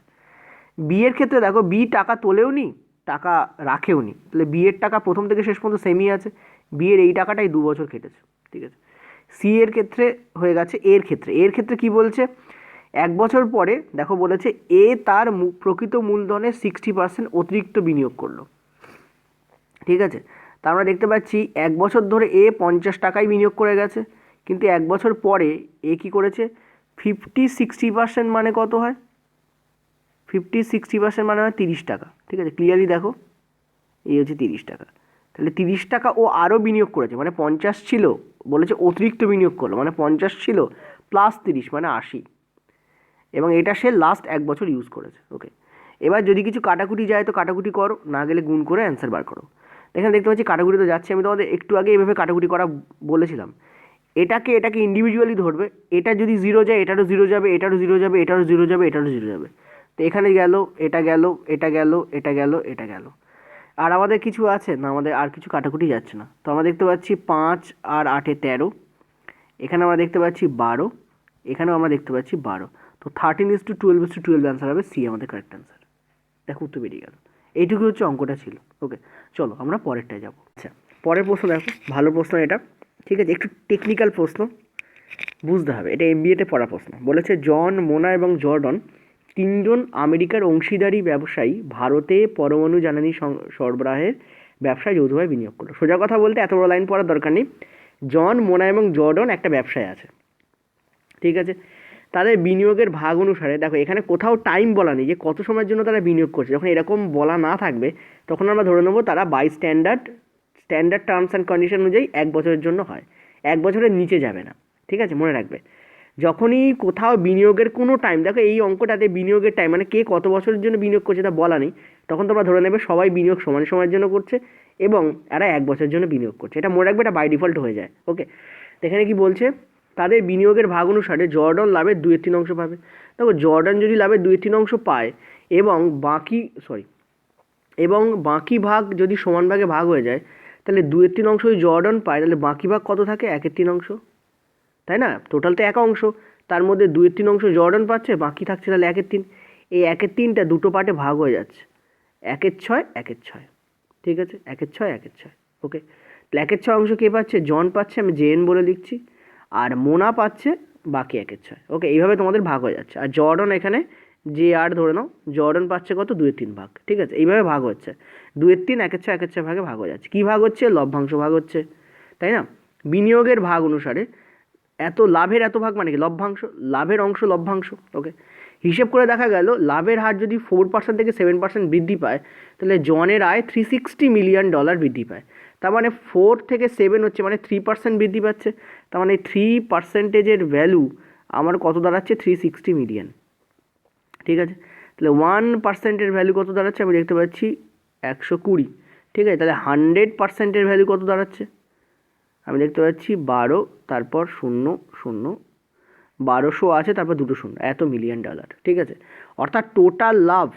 বি এর ক্ষেত্রে দেখো, বি টাকা তোলেও নি, টাকা রাখেও নি, তাহলে বি এর টাকা প্রথম থেকে শেষ পর্যন্ত সেমই আছে, বি এর এই টাকাটাই 2 বছর খেটেছে। ঠিক আছে, সি এর ক্ষেত্রে হয়ে গেছে। এর ক্ষেত্রে কি বলছে? 1 বছর পরে দেখো বলেছে এ তার প্রকৃত মূলধনের 60% অতিরিক্ত বিনিয়োগ করলো। ঠিক আছে, তা আমরা দেখতে পাচ্ছি 1 বছর ধরে এ 50 টাকায় বিনিয়োগ করে গেছে, কিন্তু 1 বছর পরে এ কী করেছে? 50-60% মানে কত হয়? 50-60% মানে হয় 30 টাকা। ঠিক আছে, ক্লিয়ারলি দেখো, এই হচ্ছে 30 টাকা। তাহলে 30 টাকা ও আরও বিনিয়োগ করেছে, মানে 50 ছিল, বলেছে অতিরিক্ত বিনিয়োগ করলো, মানে 50 ছিল প্লাস 30 মানে 80, এবং এটা সে লাস্ট 1 বছর ইউজ করেছে। ওকে, এবার যদি কিছু কাটাকুটি যায় তো কাটাকুটি করো, না গেলে গুণ করে অ্যান্সার বার করো। এখানে দেখতে পাচ্ছি কাটাকুটি তো যাচ্ছে, আমি তোমাদের একটু আগে এইভাবে কাটাকুটি করা বলেছিলাম। এটাকে ইন্ডিভিজুয়ালি ধরবে, এটা যদি 0 যায় এটারও 0 যাবে, এটারও 0 যাবে, এটারও 0 যাবে, এটারও 0 যাবে। তো এখানে গেল, এটা গেল, এটা গেল, এটা গেল, এটা গেল, আর আমাদের কিছু আছে না? আমাদের আর কিছু কাটাকুটি যাচ্ছে না। তো আমরা দেখতে পাচ্ছি 5 আর 8 13, এখানে আমরা দেখতে পাচ্ছি 12, এখানেও আমরা দেখতে পাচ্ছি 12। তো 13:12:12 অ্যান্সার হবে সি, আমাদের কারেক্ট অ্যান্সার। দেখো উত্তর বেরিয়ে গেল। এইটুকু হচ্ছে অঙ্কটা ছিল। ওকে, চলো আমরা পরেরটায় যাব। আচ্ছা, পরের প্রশ্ন দেখো, ভালো প্রশ্ন এটা। ঠিক আছে, একটু টেকনিক্যাল প্রশ্ন, বুঝতে হবে, এটা MBA-তে পড়া প্রশ্ন। বলেছে জন, মোনা এবং জর্ডন 3 জন আমেরিকার অংশীদারি ব্যবসায়ী ভারতে পরমাণু জ্বালানি সরবরাহের ব্যবসায় যৌথভাবে বিনিয়োগ করলো। সোজা কথা বলতে এত বড় লাইন পড়ার দরকার নেই। জন, মোনা এবং জর্ডন একটা ব্যবসায় আছে। ঠিক আছে, তাদের বিনিয়োগের ভাগ অনুসারে দেখো এখানে কোথাও টাইম বলা নেই যে কত সময়ের জন্য তারা বিনিয়োগ করছে। যখন এরকম বলা না থাকবে তখন আমরা ধরে নেবো তারা by standard terms and condition অনুযায়ী 1 বছরের জন্য হয়, 1 বছরের নিচে যাবে না। ঠিক আছে, মনে রাখবে। যখনই কোথাও বিনিয়োগের কোনো টাইম, দেখো এই অঙ্কটাতে বিনিয়োগের টাইম মানে কে কত বছরের জন্য বিনিয়োগ করছে তা বলা নেই, তখন তোমরা ধরে নেবে সবাই বিনিয়োগ সমান সময়ের জন্য করছে এবং এরা 1 বছরের জন্য বিনিয়োগ করছে। এটা মনে রাখবে, এটা বাই ডিফল্ট হয়ে যায়। ওকে, তো এখানে কি বলছে, তাদের বিনিয়োগের ভাগ অনুসারে জর্ডন লাভের 2/3 অংশ পাবে। দেখো জর্ডন যদি লাভের 2/3 অংশ পায় এবং বাকি ভাগ যদি সমান ভাগে ভাগ হয়ে যায়, তাহলে 2/3 অংশ যদি জর্ডন পায়, তাহলে বাকি ভাগ কত থাকে? 1/3 অংশ, তাই না? টোটাল তো 1 অংশ, তার মধ্যে 2/3 অংশ জর্ডন পাচ্ছে, বাকি থাকছে তাহলে 1/3। এই 1/3টা দুটো পার্টে ভাগ হয়ে যাচ্ছে, 1/6 1/6, ঠিক আছে, 1/6 1/6। ওকে, তাহলে 1/6 অংশ কে পাচ্ছে? জন পাচ্ছে, আমি জেন বলে লিখছি, আর মোনা পাচ্ছে বাকি 1/6। ওকে, এইভাবে তোমাদের ভাগ হয়ে যাচ্ছে। আর জর্ডন এখানে যে আর ধরে নাও, জর্ডন পাচ্ছে কত? 2/3 ভাগ, ঠিক আছে, এইভাবে ভাগ হচ্ছে 2/3 1/6 1/6 ভাগে ভাগ হয়ে যাচ্ছে। কী ভাগ হচ্ছে? লভ্যাংশ ভাগ হচ্ছে, তাই না? বিনিয়োগের ভাগ অনুসারে এত লাভের এত ভাগ মানে কি? লভ্যাংশ, লাভের অংশ লভ্যাংশ। ওকে, হিসেব করে দেখা গেল লাভের হার যদি 4% থেকে 7% বৃদ্ধি পায়, তাহলে জনের আয় $360 মিলিয়ন বৃদ্ধি পায়। তার মানে 4 থেকে 7 হচ্ছে মানে 3% বৃদ্ধি পাচ্ছে। তার মানে 3%-এর ভ্যালু আমার কত দাঁড়াচ্ছে? 360 মিলিয়ন, ঠিক আছে। তাহলে 1%-এর ভ্যালু কত দাঁড়াচ্ছে? আমি দেখতে পাচ্ছি 120, ঠিক আছে। তাহলে 100%-এর ভ্যালু কত দাঁড়াচ্ছে? আমি দেখতে পাচ্ছি 12, তারপর 0 0, 1200 আছে, তারপর 2 শূন্য, এত মিলিয়ন ডলার, ঠিক আছে। অর্থাৎ টোটাল লাভ,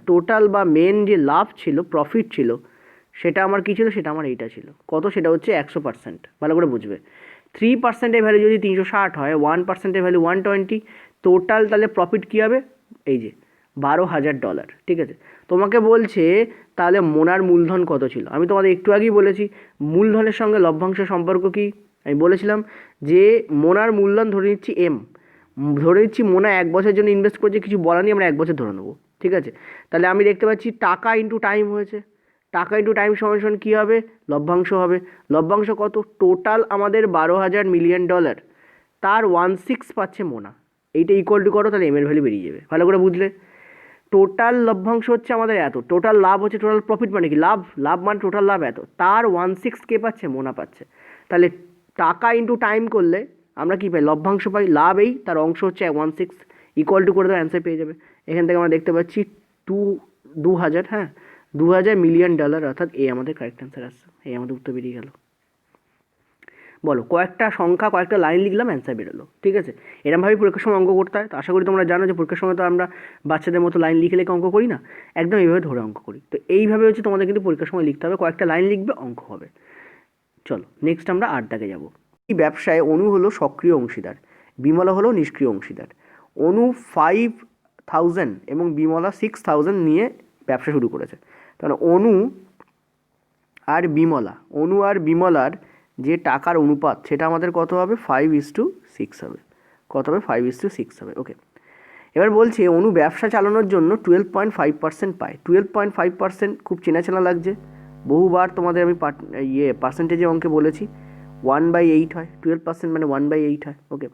টোটাল বা মেন যে লাভ ছিল, প্রফিট ছিল, সেটা আমার কী ছিল? সেটা আমার এইটা ছিল। কত? সেটা হচ্ছে 100%। ভালো করে বুঝবে, 3%-এর ভ্যালু যদি 360 হয়, 1%-এর ভ্যালু 120, টোটাল তাহলে প্রফিট কী হবে? এই যে $12,000, ঠিক আছে। তোমাকে বলছে তাহলে মোনার মূলধন কত ছিল? আমি তোমাদের একটু আগেই বলেছি মূলধনের সঙ্গে লভ্যাংশ সম্পর্ক কী। আমি বলেছিলাম যে মোনার মূলধন ধরে নিচ্ছি ধরে নিচ্ছি মোনা 1 বছরের জন্য ইনভেস্ট করছে, কিছু বলা নেই, আমরা 1 বছর ধরে নেবো, ঠিক আছে। তাহলে আমি দেখতে পাচ্ছি টাকা ইন্টু টাইম হয়েছে, টাকা ইন্টু টাইম সমান সমান কী হবে? লভ্যাংশ হবে। লভ্যাংশ কত? টোটাল আমাদের $12,000 মিলিয়ন, তার 1/6 পাচ্ছে মোনা। এইটা ইকুয়াল টু করো, তাহলে এম এর ভ্যালু বেরিয়ে যাবে। ভালো করে বুঝলে, টোটাল লভ্যাংশ হচ্ছে আমাদের এত, টোটাল লাভ হচ্ছে, টোটাল প্রফিট মানে কি? লাভ মানে টোটাল লাভ এত, তার 1/6 কে পাচ্ছে? মোনা পাচ্ছে। তাহলে টাকা ইন্টু টাইম করলে আমরা কি পাই? লভ্যাংশ পাই। লাভ এই, তার অংশ হচ্ছে 1/6, ইকুয়াল টু করে দেওয়ার অ্যান্সার পেয়ে যাবে। এখান থেকে আমরা দেখতে পাচ্ছি 2000, হ্যাঁ, $2,000 মিলিয়ন, অর্থাৎ এই আমাদের কারেক্ট অ্যান্সার আসছে। এই আমাদের উত্তর বেরিয়ে গেল। বলো, কয়েকটা সংখ্যা কয়েকটা লাইন লিখলাম, অ্যান্সার বেরোলো, ঠিক আছে। এরকমভাবেই পরীক্ষার সময় অঙ্ক করতে হয়। তো আশা করি তোমরা জানো যে পরীক্ষার সময় তো আমরা বাচ্চাদের মতো লাইন লিখে লিখে অঙ্ক করি না, একদম এইভাবে ধরে অঙ্ক করি। তো এইভাবে হচ্ছে তোমাদের কিন্তু পরীক্ষার সময় লিখতে হবে, কয়েকটা লাইন লিখবে, অঙ্ক হবে। চলো নেক্সট আমরা 8 দাগে যাব। এই ব্যবসায় অনু হলো সক্রিয় অংশীদার, বিমলা হলো নিষ্ক্রিয় অংশীদার। অনু 5,000 এবং বিমলা 6,000 নিয়ে ব্যবসা শুরু করেছে। তাহলে অনু আর বিমলার যে টাকার অনুপাত, সেটা আমাদের কত হবে? 5:6 হবে। কত হবে? 5:6 হবে। ওকে, এবার বলছে অনু ব্যবসা চালানোর জন্য 12.5% পায়। 12.5% খুব চেনা লাগছে, বহুবার তোমাদের আমি পার্সেন্টেজের অঙ্কে বলেছি 1/8 হয়, 12% মানে 1/8 হয়। ওকে,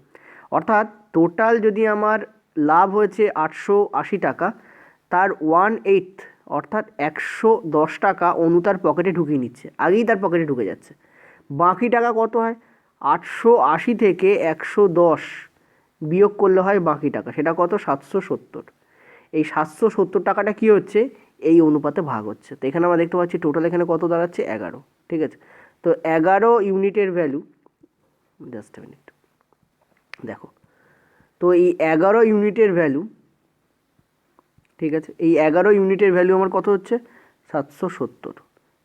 অর্থাৎ টোটাল যদি আমার লাভ হয়েছে 880 টাকা, তার 1/8 অর্থাৎ 110 টাকা অনু তার পকেটে ঢুকিয়ে নিচ্ছে, আগেই তার পকেটে ঢুকে যাচ্ছে। বাকি টাকা কত হয়? 880 থেকে 110 বিয়োগ করলে হয় বাকি টাকা, সেটা কত? 770। এই 770 টাকাটা কী হচ্ছে? এই অনুপাতে ভাগ হচ্ছে। তো এখানে আমরা দেখতে পাচ্ছি টোটাল এখানে কত দাঁড়াচ্ছে? 11, ঠিক আছে। তো 11 ইউনিটের ভ্যালু, জাস্ট মিনিট দেখো, তো এই 11 ইউনিটের ভ্যালু, ঠিক আছে, এই 11 ইউনিটের ভ্যালু আমার কত হচ্ছে? 770।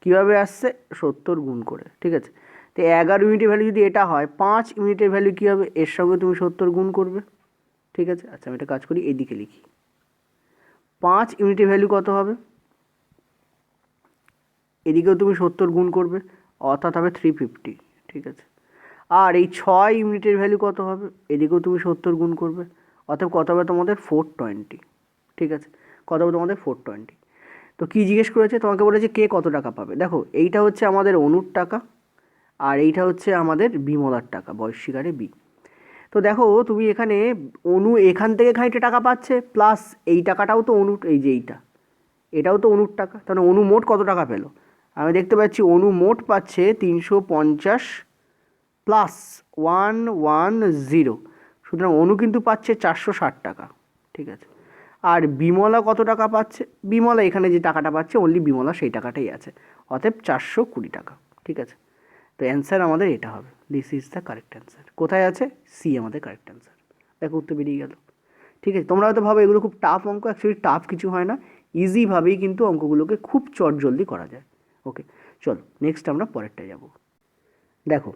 কীভাবে আসছে? 70 গুণ করে, ঠিক আছে। তো 11 ইউনিটের ভ্যালু যদি এটা হয়, 5 ইউনিটের ভ্যালু কী হবে? এর সঙ্গে তুমি 70 গুণ করবে, ঠিক আছে। আচ্ছা, আমি একটা কাজ করি, এদিকে লিখি। 5 ইউনিটের ভ্যালু কত হবে? এদিকেও তুমি 70 গুণ করবে, অর্থাৎ হবে 350, ঠিক আছে। আর এই 6 ইউনিটের ভ্যালু কত হবে? এদিকেও তুমি 70 গুণ করবে, অর্থাৎ কত হবে তোমাদের? 420, ঠিক আছে। কত হবে তোমাদের? 420। তো কী জিজ্ঞেস করেছে? তোমাকে বলেছে কে কত টাকা পাবে। দেখো, এইটা হচ্ছে আমাদের অনুর টাকা, আর এইটা হচ্ছে আমাদের বিমলার টাকা, বয়স্বীকারে বি। তো দেখো তুমি এখানে অনু এখান থেকে খানিকটা টাকা পাচ্ছে, প্লাস এই টাকাটাও তো অনু, এই যে এটাও তো অনুর টাকা। তাহলে অনু মোট কত টাকা পেলো? আমি দেখতে পাচ্ছি অনু মোট পাচ্ছে 350 প্লাস 110, সুতরাং অনু কিন্তু পাচ্ছে 460 টাকা, ঠিক আছে। আর বিমলা কত টাকা পাচ্ছে? বিমলা এখানে যে টাকাটা পাচ্ছে অনলি বিমলা সেই টাকাটাই আছে, অতএব 420 টাকা, ঠিক আছে। তো অ্যান্সার আমাদের এটা হবে, this is the correct answer. কোথায় আছে? সি আমাদের কারেক্ট অ্যান্সার। দেখো উত্তর বেরিয়ে গেল, ঠিক আছে। তোমরা হয়তো ভাবো এগুলো খুব টাফ অঙ্ক, অ্যাকচুয়ালি টাফ কিছু হয় না, ইজিভাবেই কিন্তু অঙ্কগুলোকে খুব চটজলদি করা যায়। ওকে, চলো নেক্সট আমরা পরেরটায় যাব। দেখো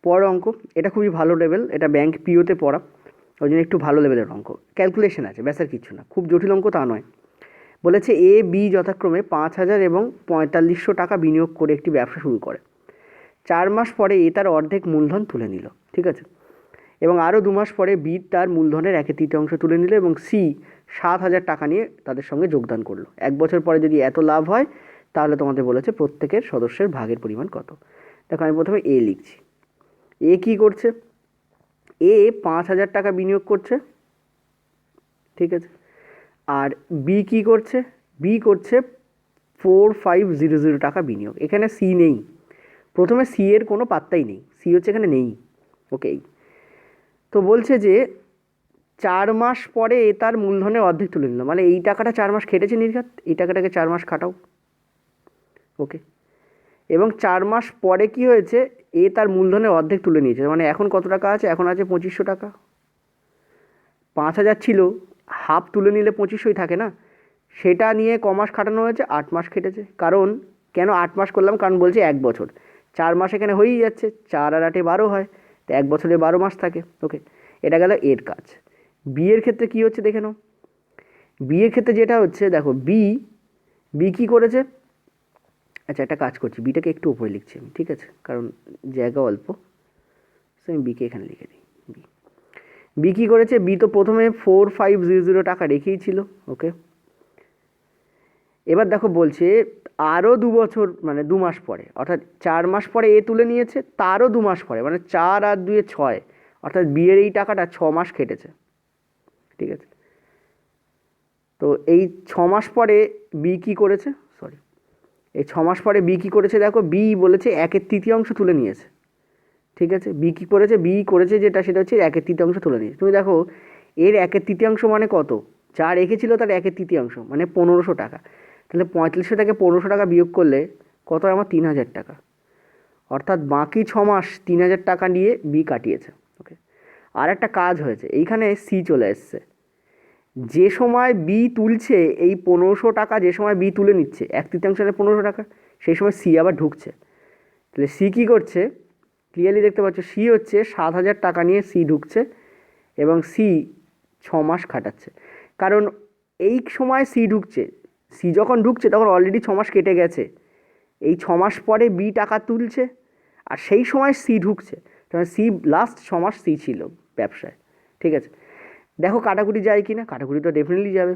পরের অঙ্ক, এটা খুবই ভালো লেভেল, এটা ব্যাংক পিওতে পড়া, ওই জন্য একটু ভালো লেভেলের অঙ্ক, ক্যালকুলেশন আছে, ব্যাস আর কিছু না, খুব জটিল অঙ্ক তা নয়। বলেছে এ বি যথাক্রমে 5,000 এবং 4500 টাকা বিনিয়োগ করে একটি ব্যবসা শুরু করে। 4 মাস পরে এ তার অর্ধেক মূলধন তুলে নিল, ঠিক আছে। এবং আরও 2 মাস পরে বি তার মূলধনের 1/3 তুলে নিল এবং সি 7,000 টাকা নিয়ে তাদের সঙ্গে যোগদান করলো। 1 বছর পরে যদি এত লাভ হয় তাহলে তোমাদের বলেছে প্রত্যেকের সদস্যের ভাগের পরিমাণ কত। দেখো আমি প্রথমে এ লিখছি। এ কী করছে? এ 5,000 টাকা বিনিয়োগ করছে, ঠিক আছে। আর বি কী করছে? বি করছে 4,500 টাকা বিনিয়োগ। এখানে সি নেই, প্রথমে সি এর কোনো পাত্তাই নেই, সি হচ্ছে এখানে নেই। ওকে, তো বলছে যে 4 মাস পরে এ তার মূলধনের অর্ধেক তুলে নিল, মানে এই টাকাটা 4 মাস খেটেছে নির্ঘাত, এই টাকাটাকে 4 মাস খাটাও। ওকে, এবং 4 মাস পরে কি হয়েছে? এ তার মূলধনের অর্ধেক তুলে নিয়েছে, মানে এখন কত টাকা আছে? এখন আছে 2,500 টাকা। 5,000 ছিল, হাফ তুলে নিলে 2,500ই থাকে না, সেটা নিয়ে ক মাস খাটানো হয়েছে? 8 মাস খেটেছে। কারণ কেন 8 মাস করলাম? কারণ বলছে 1 বছর, 4 মাস এখানে হয়েই যাচ্ছে, 4 আর 8 12 হয়, তো 1 বছরে 12 মাস থাকে। ওকে, এটা গেল এর কাজ। বি এর ক্ষেত্রে কী হচ্ছে দেখে নাও। বি এর ক্ষেত্রে যেটা হচ্ছে, দেখো বি কী করেছে? আচ্ছা একটা কাজ করছি, বিটাকে একটু উপরে লিখছি আমি, ঠিক আছে, কারণ জায়গা অল্প, সো আমি বিকে এখানে লিখে দিই। বি কী করেছে? বি তো প্রথমে 4,500 টাকা রেখেই ছিল। ওকে, এবার দেখো বলছে আরও 2 বছর মানে 2 মাস পরে, অর্থাৎ 4 মাস পরে এ তুলে নিয়েছে, তারও 2 মাস পরে, মানে 4 আর 2 6, অর্থাৎ বি এর এই টাকাটা 6 মাস খেটেছে, ঠিক আছে। তো এই 6 মাস পরে বি কী করেছে? সরি, এই 6 মাস পরে বি কী করেছে? দেখো বি বলেছে 1/3 তুলে নিয়েছে, ঠিক আছে। বি কী করেছে? বি করেছে যেটা, সেটা হচ্ছে 1/3 তুলে নিয়েছে। তুমি দেখো এর 1/3 মানে কত? যা রেখেছিল তার 1/3 মানে 1,500 টাকা। তাহলে 4500 থেকে 1,500 টাকা বিয়োগ করলে কত? আমার 3,000 টাকা। অর্থাৎ বাকি 6 মাস 3,000 টাকা নিয়ে বি কাটিয়েছে। ওকে, আর একটা কাজ হয়েছে, এইখানে সি চলে এসছে। যে সময় বি তুলছে এই 1,500 টাকা, যে সময় বি তুলে নিচ্ছে 1/3 মানে 1,500 টাকা, সেই সময় সি আবার ঢুকছে। তাহলে সি কী করছে? ক্লিয়ারলি দেখতে পাচ্ছ, সি হচ্ছে 7,000 টাকা নিয়ে সি ঢুকছে এবং সি 6 মাস খাটাচ্ছে। কারণ এই সময় সি ঢুকছে, সি যখন ঢুকছে তখন অলরেডি 6 মাস কেটে গেছে, এই 6 মাস পরে বি টাকা তুলছে আর সেই সময় সি ঢুকছে, তখন সি লাস্ট 6 মাস সি ছিল ব্যবসায়, ঠিক আছে। দেখো কাটাকুটি যায় কি না? কাটাকুটি তো ডেফিনেটলি যাবে।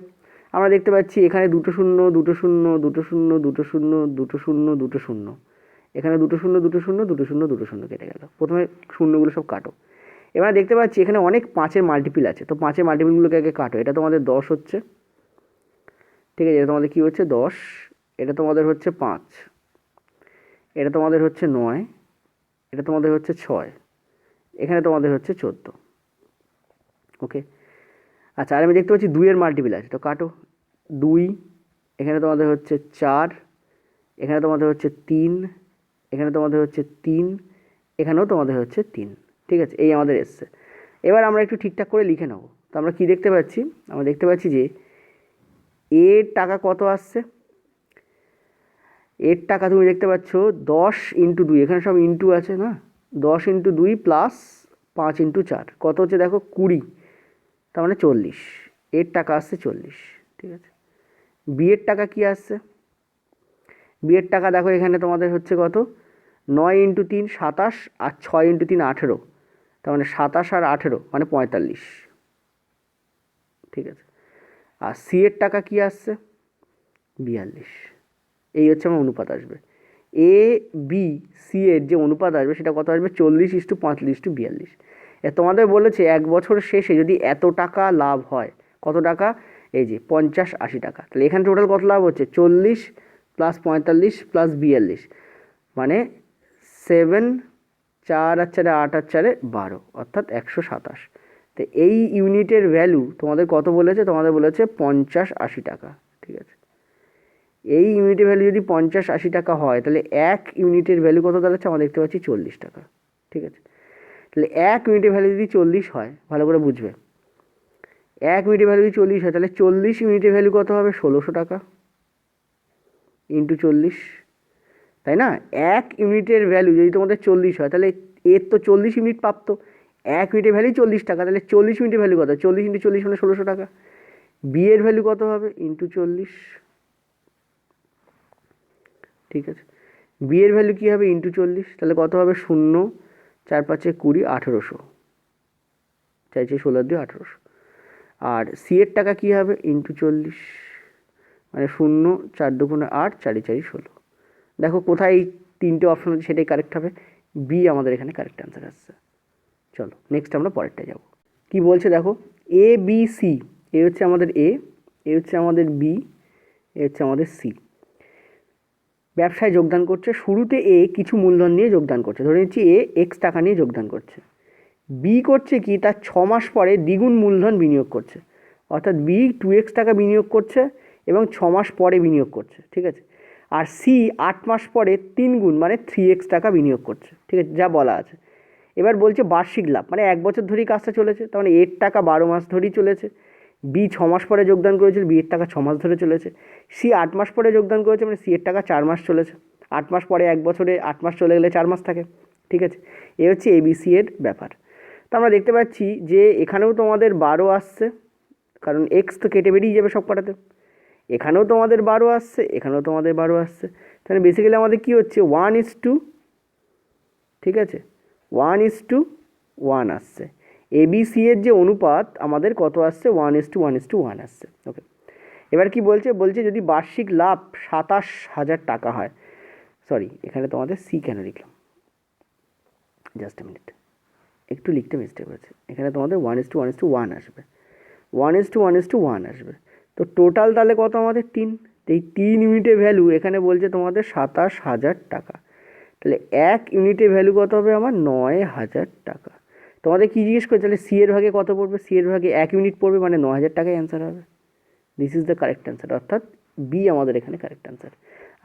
আমরা দেখতে পাচ্ছি এখানে 2 শূন্য 2 শূন্য 2 শূন্য 2 শূন্য 2 শূন্য 2 শূন্য, এখানে 2 শূন্য 2 শূন্য 2 শূন্য 2 শূন্য কেটে গেল। প্রথমে শূন্যগুলো সব কাটো। এবার দেখতে পাচ্ছি এখানে অনেক 5-এর মাল্টিপিল আছে, তো 5-এর মাল্টিপিলগুলোকে আগে কাটো। এটা তোমাদের 10 হচ্ছে, ঠিক আছে, এটা তোমাদের কী হচ্ছে? 10, এটা তোমাদের হচ্ছে 5, এটা তোমাদের হচ্ছে 9, এটা তোমাদের হচ্ছে 6, এখানে তোমাদের হচ্ছে 14। ওকে, আচ্ছা, আর আমি দেখতে পাচ্ছি 2-এর মাল্টিপিল আছে, তো কাটো। 2, এখানে তোমাদের হচ্ছে 4, এখানে তোমাদের হচ্ছে 3, এখানে তোমাদের হচ্ছে 3, এখানেও তোমাদের হচ্ছে 3, ঠিক আছে, এই আমাদের এসছে। এবার আমরা একটু ঠিকঠাক করে লিখে নেব। তো আমরা কী দেখতে পাচ্ছি? আমরা দেখতে পাচ্ছি যে এর টাকা কত আসছে? এর টাকা তুমি দেখতে পাচ্ছ 10 × 2, এখানে সব ইন্টু আছে না, 10 × 2 প্লাস 5 × 4 কত হচ্ছে? দেখো 20, তার মানে 40। এর টাকা আসছে 40, ঠিক আছে। বি এর টাকা কী আসছে? বি এর টাকা দেখো এখানে তোমাদের হচ্ছে কত? 9 × 3 27 আর 6 × 3 18, তার মানে 27 আর 18 মানে 45, ঠিক আছে। আর সি এর টাকা কী আসছে? 42। এই হচ্ছে আমার অনুপাত আসবে। এ বি সি এর যে অনুপাত আসবে সেটা কত আসবে? 40:45:42। তোমাদের বলেছে 1 বছর শেষে যদি এত টাকা লাভ হয়, কত টাকা? এই যে 50-80 টাকা। তাহলে এখানে টোটাল কত লাভ হচ্ছে? 40 + 45 + 42, মানে 7, 4 আর 4 8 আর 4 12, অর্থাৎ 127। তো তো এই ইউনিটের ভ্যালু তোমাদের কত বলেছে, তোমাদের বলেছে 50-80 টাকা, ঠিক আছে। এই ইউনিটের ভ্যালু যদি 50-80 টাকা হয় তাহলে 1 ইউনিটের ভ্যালু কত দাঁড়াচ্ছে, আমরা দেখতে পাচ্ছি 40 টাকা, ঠিক আছে। তাহলে 1 ইউনিটের ভ্যালু যদি 40 হয়, ভালো করে বুঝবে, 1 ইউনিটের ভ্যালু যদি 40 হয় তাহলে 40 ইউনিটের ভ্যালু কত হবে, 1600 টাকা ইন্টু 40, তাই না। 1 ইউনিটের ভ্যালু যদি তোমাদের 40 হয় তাহলে এর তো 40 ইউনিট প্রাপ্ত, 1 ইউনিটের ভ্যালু 40 টাকা, তাহলে 40 ইউনিটের ভ্যালু কত, 40 ইন্টু 40 মানে 1600 টাকা। বি এর ভ্যালু কত হবে, ইন্টু 40, ঠিক আছে। বি এর ভ্যালু কী হবে, ইন্টু 40, তাহলে কত হবে, 0 4 5 20 1800, চাইছে 16 দিয়ে 1800। আর সি এর টাকা কী হবে, ইন্টু 40, মানে 0 4 2 8 4 4 16। দেখো কোথায় এই তিনটে অপশন আছে সেটাই কারেক্ট হবে, বি আমাদের এখানে কারেক্ট অ্যান্সার আসছে। চলো নেক্সট আমরা পরেরটা যাব। কি বলছে দেখো, এ বি সি, এ হচ্ছে আমাদের এ হচ্ছে আমাদের বি, এ হচ্ছে আমাদের সি। ব্যবসায় যোগদান করছে, শুরুতে এ কিছু মূলধন নিয়ে যোগদান করছে, ধরে নিচ্ছি এ এক্স টাকা নিয়ে যোগদান করছে। বি করছে কি, তার 6 মাস পরে দ্বিগুণ মূলধন বিনিয়োগ করছে, অর্থাৎ বি 2x টাকা বিনিয়োগ করছে এবং 6 মাস পরে বিনিয়োগ করছে, ঠিক আছে। আর সি 8 মাস পরে 3 গুণ মানে 3x টাকা বিনিয়োগ করছে, ঠিক আছে, যা বলা আছে। এবার বলছে বার্ষিক লাভ, মানে 1 বছর ধরেই কাজটা চলেছে, তার মানে এর টাকা 12 মাস ধরেই চলেছে। বি 6 মাস পরে যোগদান করেছিল, বি এর টাকা 6 মাস ধরে চলেছে। সি 8 মাস পরে যোগদান করেছে, মানে সি এর টাকা 4 মাস চলেছে। 8 মাস পরে 1 বছরে 8 মাস চলে গেলে 4 মাস থাকে, ঠিক আছে। এ হচ্ছে এবিসি এর ব্যাপার। তো আমরা দেখতে পাচ্ছি যে এখানেও তোমাদের 12 আসছে, কারণ এক্স তো কেটে বেরিয়ে যাবে সব কটাতে। এখানেও তোমাদের 12 আসছে, এখানেও তোমাদের 12 আসছে, তাহলে বেসিক্যালি আমাদের কী হচ্ছে 1:2, ঠিক আছে, 1:1 আসছে। এবিসি এর যে অনুপাত আমাদের কত আসছে, 1:1:1 আসছে, ওকে। এবার কি বলছে, বলছে যদি বার্ষিক লাভ 27,000 টাকা হয়, সরি এখানে তোমাদের সি কেন লিখলাম, জাস্ট এ মিনিট, একটু লিখতে মিস্টেক হয়েছে, এখানে তোমাদের 1:1:1 আসবে, 1:1:1 আসবে। তো টোটাল তাহলে কত আমাদের 3, এই 3 ইউনিটের ভ্যালু এখানে বলছে তোমাদের 27,000 টাকা। তাহলে 1 ইউনিটের ভ্যালু কত হবে আমার, 9,000 টাকা। তোমাদের কি জিজ্ঞেস করে, তাহলে সি এর ভাগে কত পড়বে, সি এর ভাগে 1 ইউনিট পড়বে, মানে 9,000 টাকায় অ্যান্সার হবে। This is the correct answer, অর্থাৎ বি আমাদের এখানে কারেক্ট অ্যান্সার।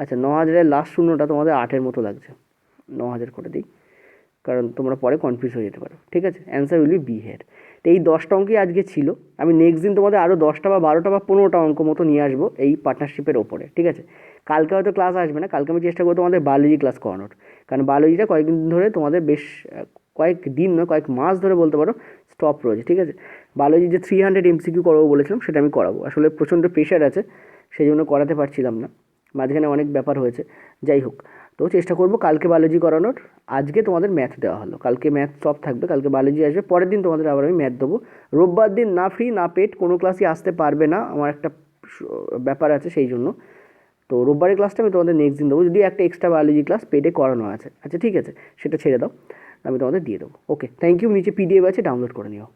আচ্ছা 9,000-এর লাস্ট শূন্যটা তোমাদের 8-এর মতো লাগছে, 9,000 করে দিই, কারণ তোমরা পরে কনফিউজ হয়ে যেতে পারো, ঠিক আছে। Answer will be be here. তো এই 10টা অঙ্কই আজকে ছিল, আমি নেক্সট দিন তোমাদের আরও 10টা বা 12টা বা 15টা অঙ্ক মতো নিয়ে আসবো এই পার্টনারশিপের ওপরে, ঠিক আছে। কালকে হয়তো ক্লাস আসবে না, কালকে আমি চেষ্টা করবো তোমাদের বায়োলজি ক্লাস করানোর, কারণ বায়োলজিটা কয়েকদিন ধরে তোমাদের বেশ কয়েক মাস ধরে বলতে পারো স্টপ রয়েছে, ঠিক আছে। বায়োলজি যে 300 MCQ করাবো বলেছিলাম সেটা আমি করাবো, আসলে প্রচণ্ড প্রেশার আছে সেই জন্য করাতে পারছিলাম না, মাঝখানে অনেক ব্যাপার হয়েছে, যাই হোক। তো চেষ্টা করবো কালকে বায়োলজি করানোর। আজকে তোমাদের ম্যাথ দেওয়া হলো, কালকে ম্যাথ স্টপ থাকবে, কালকে বায়োলজি আসবে, পরের দিন তোমাদের আবার আমি ম্যাথ দেবো। রোববার দিন না ফ্রি না পেড, কোনো ক্লাসই আসতে পারবে না, আমার একটা ব্যাপার আছে সেই জন্য। তো রোববারের ক্লাসটা আমি তোমাদের নেক্সট দিন দেবো, যদি একটা এক্সট্রা বায়োলজি ক্লাস পেডে করানো আছে। আচ্ছা ঠিক আছে, সেটা ছেড়ে দাও, আমি তোমাদের দিয়ে দেবো। ওকে, থ্যাংক ইউ। নিচে পিডিএফ আছে, ডাউনলোড করে নিও।